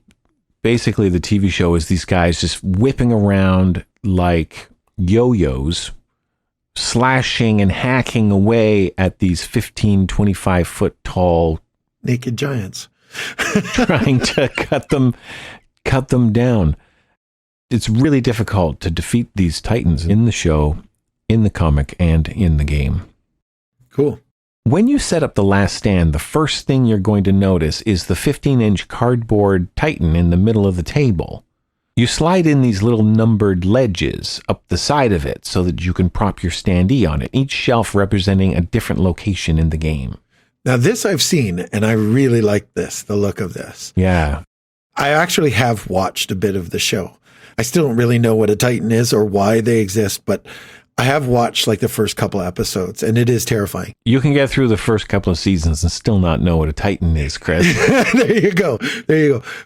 basically the TV show is these guys just whipping around like yo-yos, slashing and hacking away at these 15, 25 foot tall naked giants. Trying to cut them down. It's really difficult to defeat these titans in the show, in the comic, and in the game. Cool. When you set up the last stand, the first thing you're going to notice is the 15-inch cardboard titan in the middle of the table. You slide in these little numbered ledges up the side of it so that you can prop your standee on it, each shelf representing a different location in the game. Now, this I've seen, and I really like this, the look of this. Yeah. I actually have watched a bit of the show. I still don't really know what a Titan is or why they exist, but I have watched like the first couple episodes, and it is terrifying. You can get through the first couple of seasons and still not know what a Titan is, Chris. There you go.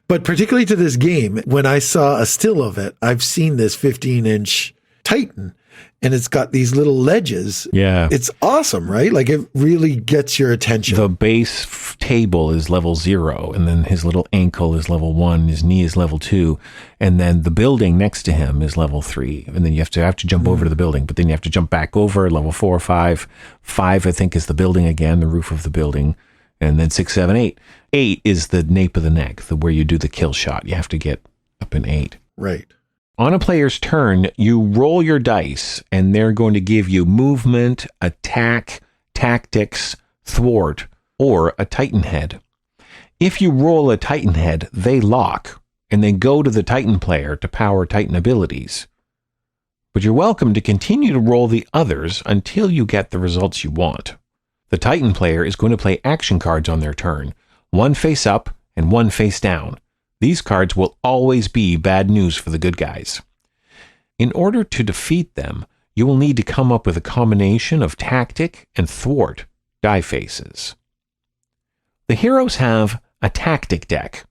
But particularly to this game, when I saw a still of it, I've seen this 15-inch Titan, and it's got these little ledges. Yeah. It's awesome, right? Like it really gets your attention. The base table is level 0, and then his little ankle is level 1, his knee is level 2, and then the building next to him is level 3. And then you have to jump over to the building, but then you have to jump back over level 4 or 5. 5, I think, is the building again, the roof of the building. And then 6, 7, 8. 8 is the nape of the neck, where you do the kill shot. You have to get up in 8. Right. On a player's turn, you roll your dice, and they're going to give you movement, attack, tactics, thwart, or a Titan head. If you roll a Titan head, they lock, and they go to the Titan player to power Titan abilities. But you're welcome to continue to roll the others until you get the results you want. The Titan player is going to play action cards on their turn, one face up and one face down. These cards will always be bad news for the good guys. In order to defeat them, you will need to come up with a combination of tactic and thwart die faces. The heroes have a tactic deck,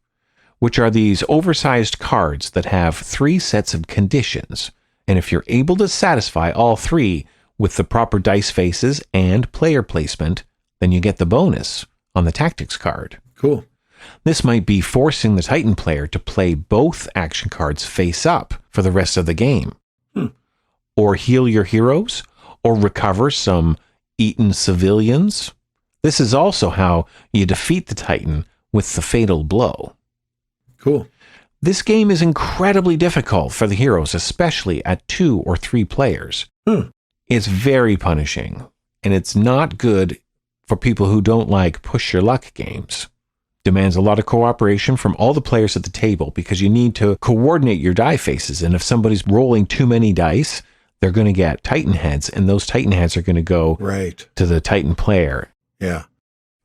which are these oversized cards that have 3 sets of conditions, and if you're able to satisfy all 3 with the proper dice faces and player placement, then you get the bonus on the tactics card. Cool. This might be forcing the Titan player to play both action cards face up for the rest of the game. Or heal your heroes, or recover some eaten civilians. This is also how you defeat the Titan with the fatal blow. Cool. This game is incredibly difficult for the heroes, especially at 2 or 3 players. It's very punishing, and it's not good for people who don't like push your luck games. Demands a lot of cooperation from all the players at the table because you need to coordinate your die faces. And if somebody's rolling too many dice, they're going to get Titan heads, and those Titan heads are going to go to the Titan player. Yeah.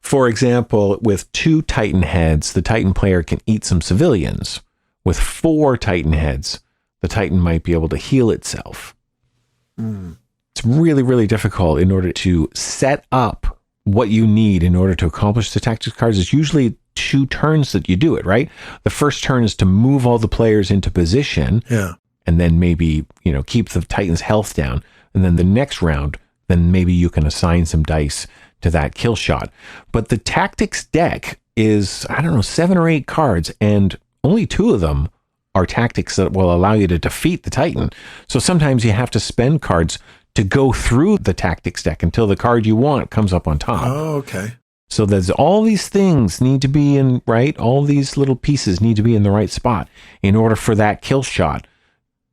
For example, with 2 Titan heads, the Titan player can eat some civilians. With 4 Titan heads, the Titan might be able to heal itself. It's really, really difficult in order to set up what you need in order to accomplish the tactics cards. It's usually 2 turns that you do it, right? The first turn is to move all the players into position. Yeah. And then maybe, keep the Titan's health down. And then the next round, then maybe you can assign some dice to that kill shot. But the tactics deck is, 7 or 8 cards, and only 2 of them are tactics that will allow you to defeat the Titan. So sometimes you have to spend cards to go through the tactics deck until the card you want comes up on top. Oh, okay. So there's all these things need to be in, right? All these little pieces need to be in the right spot in order for that kill shot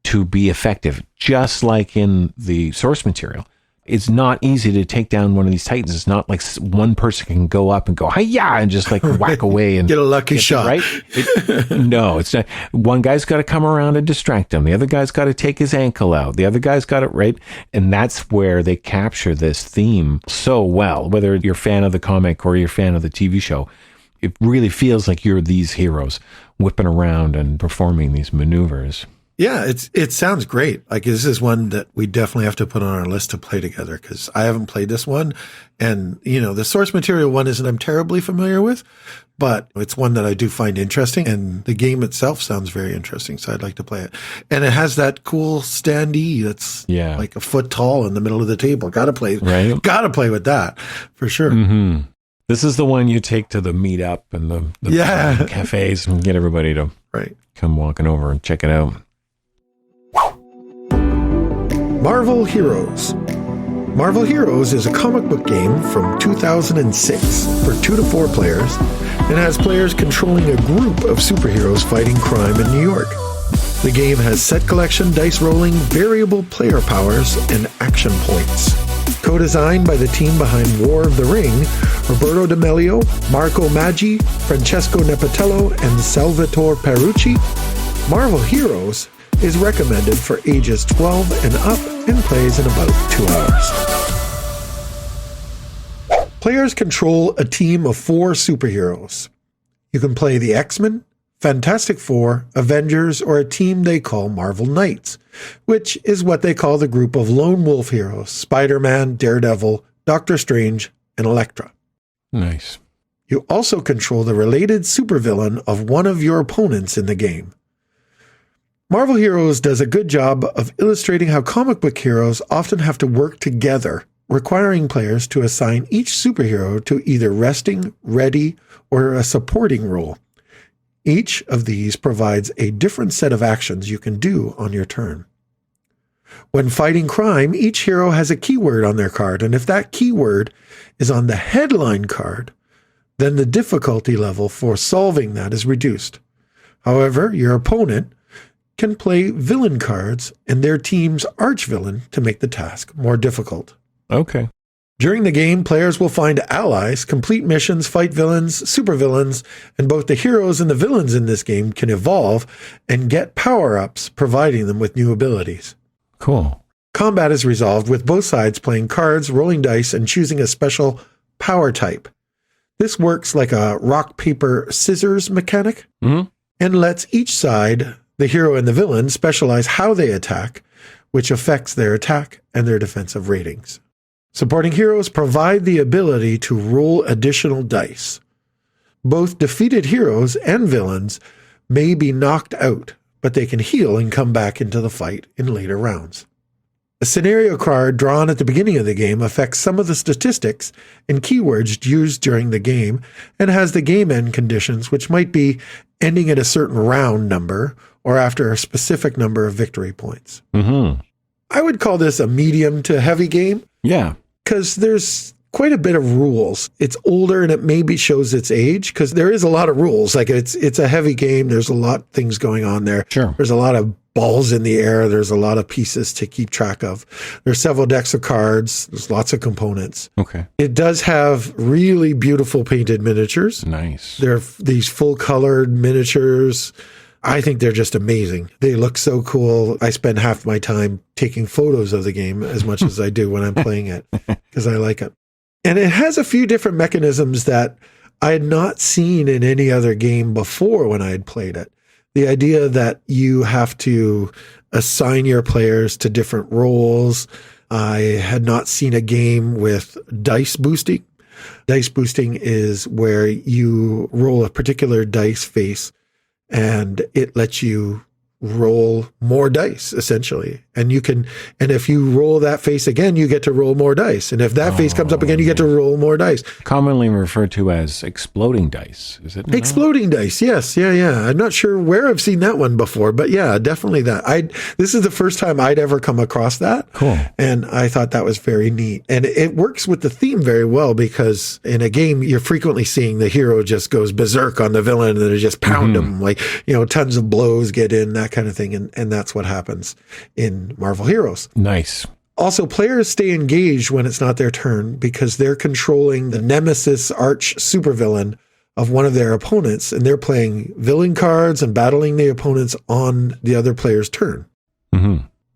to be effective, just like in the source material. It's not easy to take down one of these Titans. It's not like one person can go up and go, hi-ya, and just like whack away and get a lucky shot. Right? No, it's not. One guy's got to come around and distract him. The other guy's got to take his ankle out. The other guy's got it right. And that's where they capture this theme so well, whether you're a fan of the comic or you're a fan of the TV show. It really feels like you're these heroes whipping around and performing these maneuvers. Yeah, it sounds great. Like, this is one that we definitely have to put on our list to play together, because I haven't played this one. And, the source material one isn't I'm terribly familiar with, but it's one that I do find interesting. And the game itself sounds very interesting, so I'd like to play it. And it has that cool standee that's like a foot tall in the middle of the table. Gotta play with that for sure. Mm-hmm. This is the one you take to the meetup and the cafes and get everybody to come walking over and check it out. Marvel Heroes. Marvel Heroes is a comic book game from 2006 for 2 to 4 players and has players controlling a group of superheroes fighting crime in New York. The game has set collection, dice rolling, variable player powers, and action points. Co-designed by the team behind War of the Ring, Roberto D'Amelio, Marco Maggi, Francesco Nepatello, and Salvatore Perucci, Marvel Heroes is recommended for ages 12 and up and plays in about 2 hours. Players control a team of 4 superheroes. You can play the X-Men, Fantastic Four, Avengers, or a team they call Marvel Knights, which is what they call the group of lone wolf heroes: Spider-Man, Daredevil, Doctor Strange, and Elektra. Nice. You also control the related supervillain of one of your opponents in the game. Marvel Heroes does a good job of illustrating how comic book heroes often have to work together, requiring players to assign each superhero to either resting, ready, or a supporting role. Each of these provides a different set of actions you can do on your turn. When fighting crime, each hero has a keyword on their card, and if that keyword is on the headline card, then the difficulty level for solving that is reduced. However, your opponent can play villain cards and their team's arch-villain to make the task more difficult. Okay. During the game, players will find allies, complete missions, fight villains, supervillains, and both the heroes and the villains in this game can evolve and get power-ups, providing them with new abilities. Cool. Combat is resolved with both sides playing cards, rolling dice, and choosing a special power type. This works like a rock, paper, scissors mechanic and lets each side, the hero and the villain, specialize how they attack, which affects their attack and their defensive ratings. Supporting heroes provide the ability to roll additional dice. Both defeated heroes and villains may be knocked out, but they can heal and come back into the fight in later rounds. A scenario card drawn at the beginning of the game affects some of the statistics and keywords used during the game and has the game end conditions, which might be ending at a certain round number or after a specific number of victory points. I would call this a medium to heavy game. Yeah. Because there's quite a bit of rules. It's older and it maybe shows its age because there is a lot of rules. Like it's a heavy game. There's a lot of things going on there. Sure. There's a lot of balls in the air. There's a lot of pieces to keep track of. There's several decks of cards. There's lots of components. Okay. It does have really beautiful painted miniatures. Nice. They're these full colored miniatures. I think they're just amazing. They look so cool. I spend half my time taking photos of the game as much as I do when I'm playing it because I like it. And it has a few different mechanisms that I had not seen in any other game before when I had played it. The idea that you have to assign your players to different roles. I had not seen a game with dice boosting. Dice boosting is where you roll a particular dice face and it lets you roll more dice, essentially. And if you roll that face again, you get to roll more dice. And if that face comes up again, you get to roll more dice. Commonly referred to as exploding dice, is it? Exploding dice, yes. Yeah. I'm not sure where I've seen that one before, but yeah, definitely that. This is the first time I'd ever come across that. Cool. And I thought that was very neat. And it works with the theme very well because in a game, you're frequently seeing the hero just goes berserk on the villain and they just pound him. Like, tons of blows get in, that kind of thing. And that's what happens in Marvel Heroes. Nice. Also, players stay engaged when it's not their turn because they're controlling the nemesis arch supervillain of one of their opponents, and they're playing villain cards and battling the opponents on the other player's turn.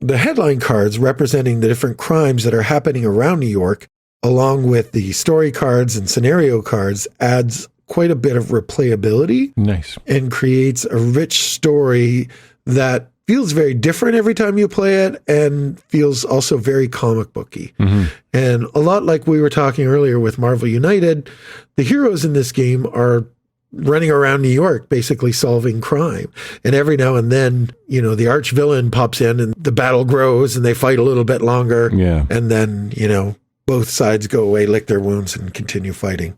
The headline cards representing the different crimes that are happening around New York, along with the story cards and scenario cards, adds quite a bit of replayability. Nice. And creates a rich story that feels very different every time you play it and feels also very comic booky. And a lot like we were talking earlier with Marvel United, the heroes in this game are running around New York, basically solving crime. And every now and then, you know, the arch villain pops in and the battle grows and they fight a little bit longer. Yeah. And then, you know, both sides go away, lick their wounds and continue fighting.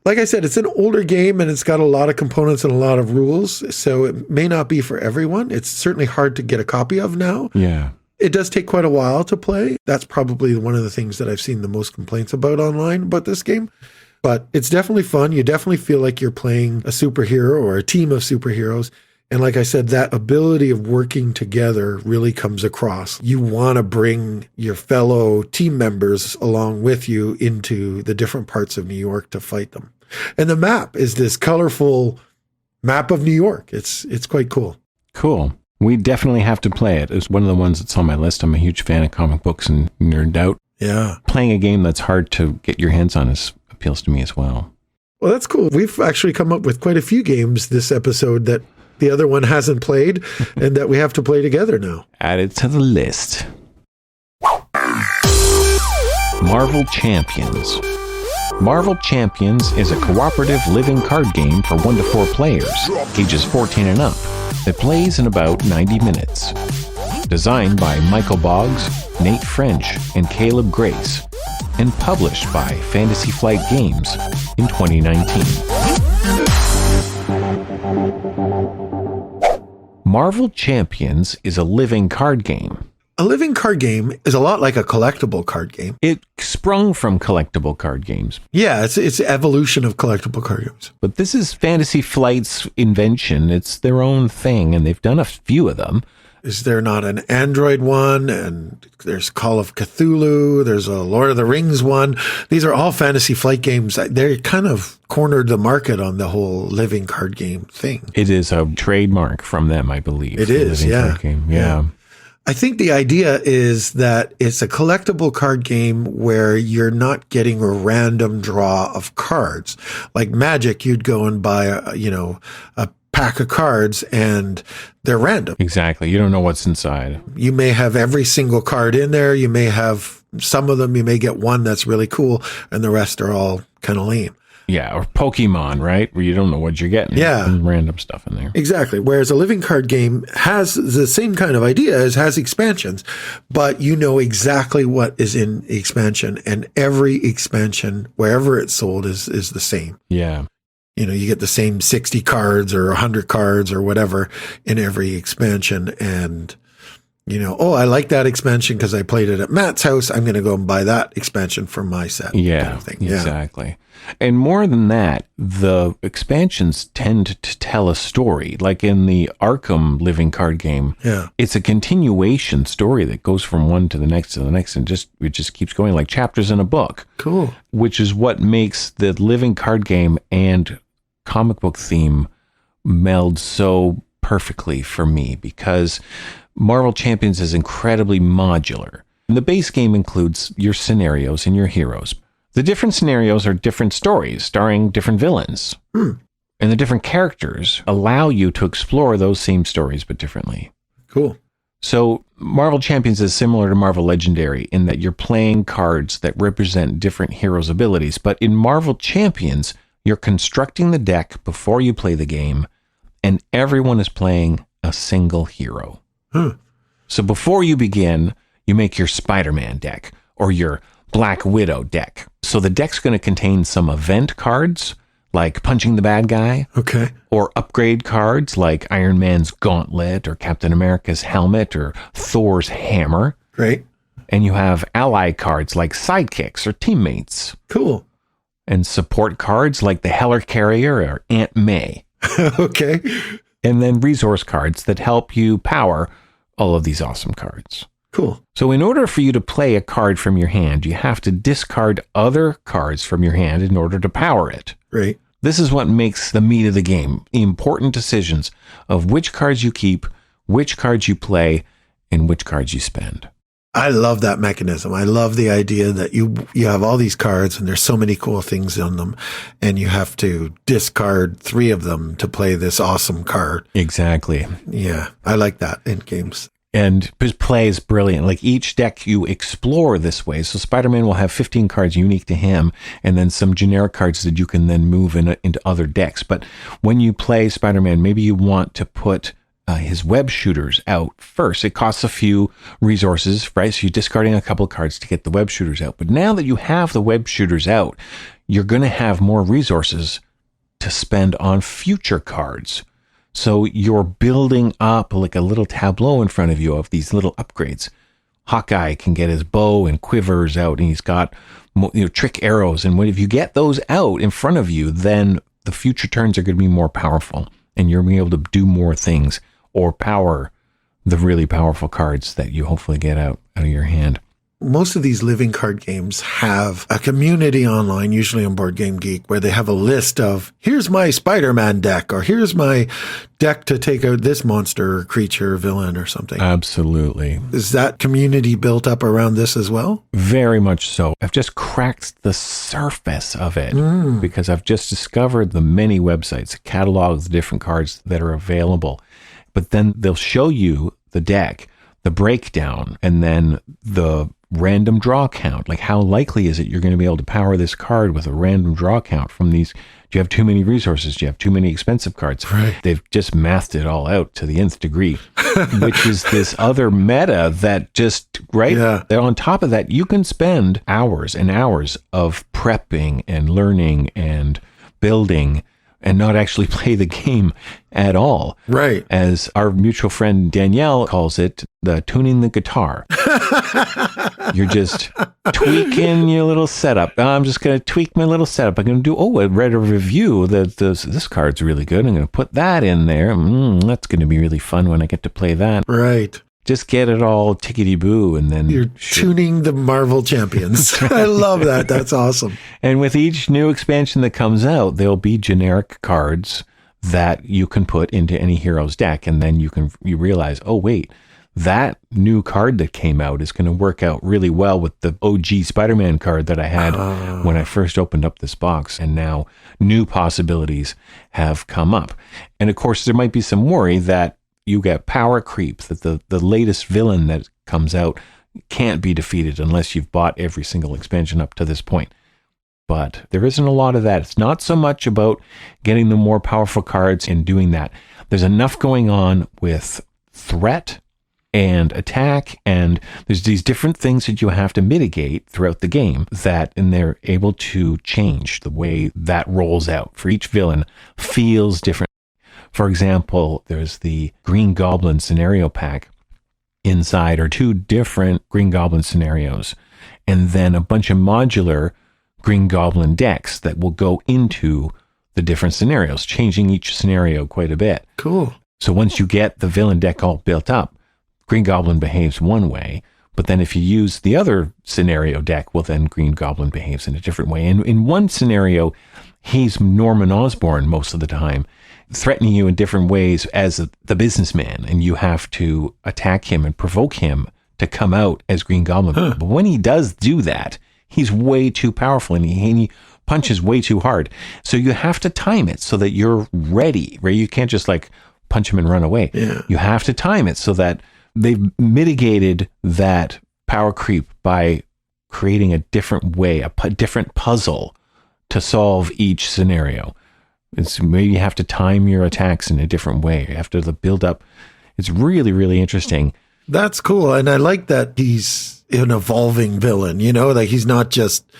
Like I said, it's an older game and it's got a lot of components and a lot of rules. So it may not be for everyone. It's certainly hard to get a copy of now. Yeah. It does take quite a while to play. That's probably one of the things that I've seen the most complaints about online about this game. But it's definitely fun. You definitely feel like you're playing a superhero or a team of superheroes. And like I said, that ability of working together really comes across. You want to bring your fellow team members along with you into the different parts of New York to fight them. And the map is this colorful map of New York. It's quite cool. Cool. We definitely have to play it. It's one of the ones that's on my list. I'm a huge fan of comic books and nerded out. Yeah. Playing a game that's hard to get your hands on appeals to me as well. Well, that's cool. We've actually come up with quite a few games this episode that the other one hasn't played and that we have to play together now. Add it to the list. Marvel Champions. Marvel Champions is a cooperative living card game for 1 to 4 players, ages 14 and up, that plays in about 90 minutes. Designed by Michael Boggs, Nate French, and Caleb Grace, and published by Fantasy Flight Games in 2019. Marvel Champions is a living card game. A living card game is a lot like a collectible card game. It sprung from collectible card games. Yeah, it's evolution of collectible card games. But this is Fantasy Flight's invention. It's their own thing, and they've done a few of them. Is there not an Android one? And there's Call of Cthulhu. There's a Lord of the Rings one. These are all Fantasy Flight games. They kind of cornered the market on the whole living card game thing. It is a trademark from them, I believe. It is, yeah. Card game. Yeah. I think the idea is that it's a collectible card game where you're not getting a random draw of cards. Like Magic, you'd go and buy a pack of cards and they're random. Exactly. You don't know what's inside. You may have every single card in there. You may have some of them. You may get one that's really cool and the rest are all kind of lame. Yeah, or Pokemon, right? Where you don't know what you're getting. Yeah. And random stuff in there. Exactly. Whereas a living card game has the same kind of idea, has expansions, but you know exactly what is in the expansion, and every expansion, wherever it's sold, is the same. Yeah. You know, you get the same 60 cards or 100 cards or whatever in every expansion. And, you know, oh, I like that expansion because I played it at Matt's house. I'm going to go and buy that expansion for my set. Yeah, kind of thing. Exactly. And more than that, the expansions tend to tell a story. Like in the Arkham living card game, it's a continuation story that goes from one to the next, and it just keeps going like chapters in a book. Cool. Which is what makes the living card game and comic book theme meld so perfectly for me, because Marvel Champions is incredibly modular. And the base game includes your scenarios and your heroes. The different scenarios are different stories starring different villains. And the different characters allow you to explore those same stories, but differently. Cool. So Marvel Champions is similar to Marvel Legendary in that you're playing cards that represent different heroes' abilities. But in Marvel Champions, you're constructing the deck before you play the game, and everyone is playing a single hero. So before you begin, you make your Spider-Man deck or your Black Widow deck. So the deck's going to contain some event cards like punching the bad guy. Okay. Or upgrade cards like Iron Man's gauntlet or Captain America's helmet or Thor's hammer. Great. And you have ally cards like sidekicks or teammates. Cool. And support cards like the Helicarrier or Aunt May. Okay. And then resource cards that help you power all of these awesome cards. Cool. So in order for you to play a card from your hand, you have to discard other cards from your hand in order to power it. Right. This is what makes the meat of the game. Important decisions of which cards you keep, which cards you play, and which cards you spend. I love that mechanism. I love the idea that you have all these cards and there's so many cool things on them and you have to discard 3 of them to play this awesome card. Exactly. Yeah, I like that in games. And his play is brilliant. Like each deck you explore this way. So Spider-Man will have 15 cards unique to him and then some generic cards that you can then move into other decks. But when you play Spider-Man, maybe you want to put his web shooters out first. It costs a few resources, right? So you're discarding a couple of cards to get the web shooters out. But now that you have the web shooters out, you're going to have more resources to spend on future cards. So you're building up like a little tableau in front of you of these little upgrades. Hawkeye can get his bow and quivers out, and he's got trick arrows. And if you get those out in front of you, then the future turns are going to be more powerful, and you're going to be able to do more things or power the really powerful cards that you hopefully get out of your hand. Most of these living card games have a community online, usually on Board Game Geek, where they have a list of, here's my Spider-Man deck, or here's my deck to take out this monster or creature or villain or something. Absolutely. Is that community built up around this as well? Very much so. I've just cracked the surface of it because I've just discovered the many websites that catalog the different cards that are available. But then they'll show you the deck, the breakdown, and then the random draw count. Like, how likely is it you're going to be able to power this card with a random draw count from these? Do you have too many resources? Do you have too many expensive cards? Right. They've just mathed it all out to the nth degree, which is this other meta that just, right? Yeah. That on top of that, you can spend hours and hours of prepping and learning and building and not actually play the game at all. Right. As our mutual friend Danielle calls it, the tuning the guitar. You're just tweaking your little setup. I'm just going to tweak my little setup. I'm going to do, I read a review that this card's really good. I'm going to put that in there. That's going to be really fun when I get to play that. Right. Just get it all tickety-boo, and then you're tuning the Marvel champions. I love that. That's awesome. And with each new expansion that comes out, there'll be generic cards that you can put into any hero's deck, and then you realize, oh wait, that new card that came out is going to work out really well with the OG Spider-Man card that I had when I first opened up this box, and now new possibilities have come up. And of course, there might be some worry that you get power creep, that the latest villain that comes out can't be defeated unless you've bought every single expansion up to this point. But there isn't a lot of that. It's not so much about getting the more powerful cards and doing that. There's enough going on with threat and attack, and there's these different things that you have to mitigate throughout the game and they're able to change the way that rolls out. For each villain feels different. For example, there's the Green Goblin scenario pack. Inside are 2 different Green Goblin scenarios, and then a bunch of modular Green Goblin decks that will go into the different scenarios, changing each scenario quite a bit. Cool. So once you get the villain deck all built up, Green Goblin behaves one way, but then if you use the other scenario deck, well, then Green Goblin behaves in a different way. And in one scenario, he's Norman Osborn most of the time, threatening you in different ways as the businessman, and you have to attack him and provoke him to come out as Green Goblin. But when he does do that, he's way too powerful, and he punches way too hard. So you have to time it so that you're ready, right? You can't just like punch him and run away. Yeah. You have to time it so that they've mitigated that power creep by creating a different way, a different puzzle to solve each scenario. It's maybe you have to time your attacks in a different way. You have to build up. It's really, really interesting. That's cool. And I like that he's an evolving villain, like he's not just,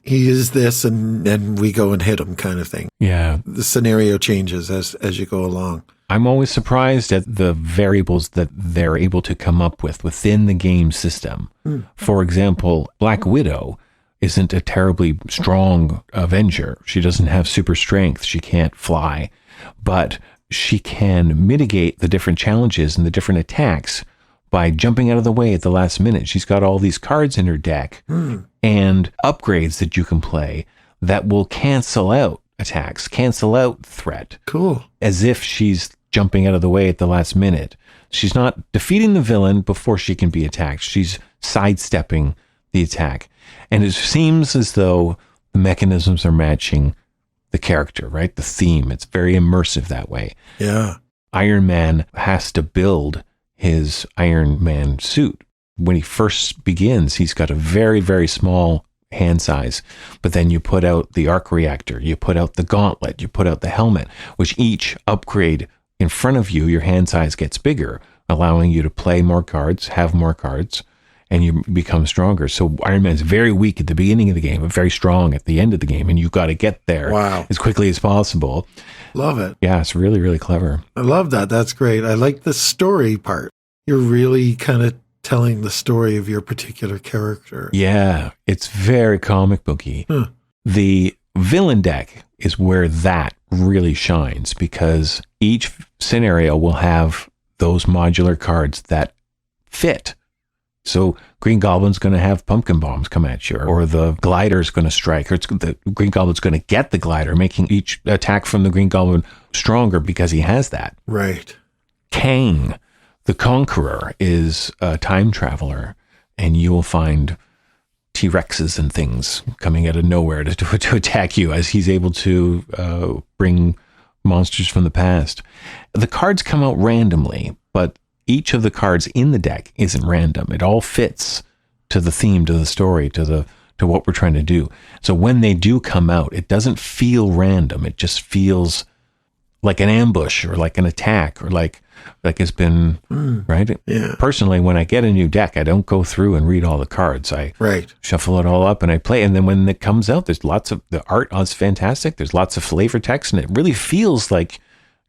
he is this and we go and hit him kind of thing. Yeah. The scenario changes as you go along. I'm always surprised at the variables that they're able to come up with within the game system. For example, Black Widow isn't a terribly strong Avenger. She doesn't have super strength. She can't fly, but she can mitigate the different challenges and the different attacks by jumping out of the way at the last minute. She's got all these cards in her deck and upgrades that you can play that will cancel out attacks, cancel out threat. Cool. As if she's jumping out of the way at the last minute. She's not defeating the villain before she can be attacked. She's sidestepping the attack. And it seems as though the mechanisms are matching the character, right? The theme. It's very immersive that way. Yeah. Iron Man has to build his Iron Man suit. When he first begins, he's got a very, very small hand size, but then you put out the arc reactor, you put out the gauntlet, you put out the helmet, which each upgrade in front of you, your hand size gets bigger, allowing you to play more cards, have more cards, and you become stronger. So Iron Man's very weak at the beginning of the game, but very strong at the end of the game, and you've got to get there as quickly as possible. Love it. Yeah, it's really, really clever. I love that. That's great. I like the story part. You're really kind of telling the story of your particular character. Yeah, it's very comic booky. The villain deck is where that really shines, because each scenario will have those modular cards that fit. So Green Goblin's going to have pumpkin bombs come at you, or the glider's going to strike, or the Green Goblin's going to get the glider, making each attack from the Green Goblin stronger because he has that. Right. Kang, the Conqueror, is a time traveler, and you will find T-Rexes and things coming out of nowhere to attack you, as he's able to bring monsters from the past. The cards come out randomly, but each of the cards in the deck isn't random. It all fits to the theme, to the story, to what we're trying to do. So when they do come out, it doesn't feel random. It just feels like an ambush, or like an attack, or like it's been, right? Yeah. Personally, when I get a new deck, I don't go through and read all the cards. I shuffle it all up and I play. And then when it comes out, there's lots of, the art is fantastic. There's lots of flavor text, and it really feels like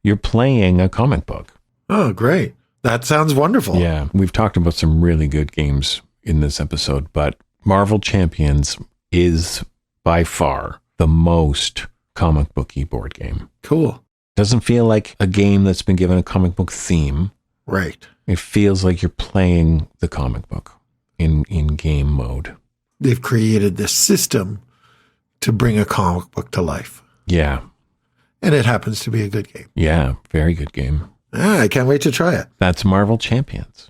you're playing a comic book. Oh, great. That sounds wonderful. Yeah. We've talked about some really good games in this episode, but Marvel Champions is by far the most comic booky board game. Cool. Doesn't feel like a game that's been given a comic book theme. Right. It feels like you're playing the comic book in game mode. They've created this system to bring a comic book to life. Yeah. And it happens to be a good game. Yeah, very good game. I can't wait to try it. That's Marvel Champions.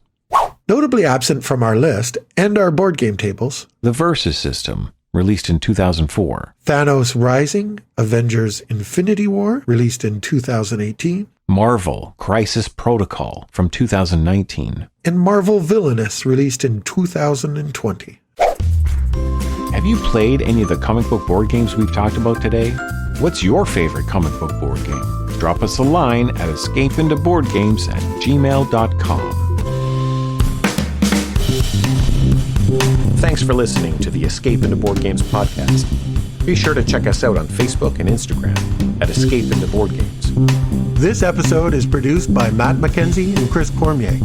Notably absent from our list and our board game tables, The Versus system, released in 2004. Thanos Rising, Avengers Infinity War, released in 2018. Marvel Crisis Protocol from 2019. And Marvel Villainous, released in 2020. Have you played any of the comic book board games we've talked about today? What's your favorite comic book board game? Drop us a line at escapeintoboardgames@gmail.com. Thanks for listening to the Escape Into Board Games podcast. Be sure to check us out on Facebook and Instagram at Escape Into Board Games. This episode is produced by Matt McKenzie and Chris Cormier.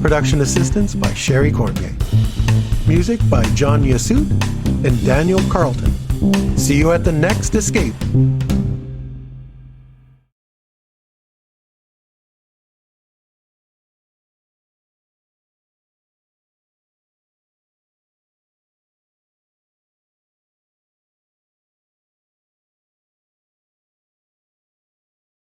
Production assistance by Sherry Cormier. Music by John Yasut and Daniel Carlton. See you at the next Escape.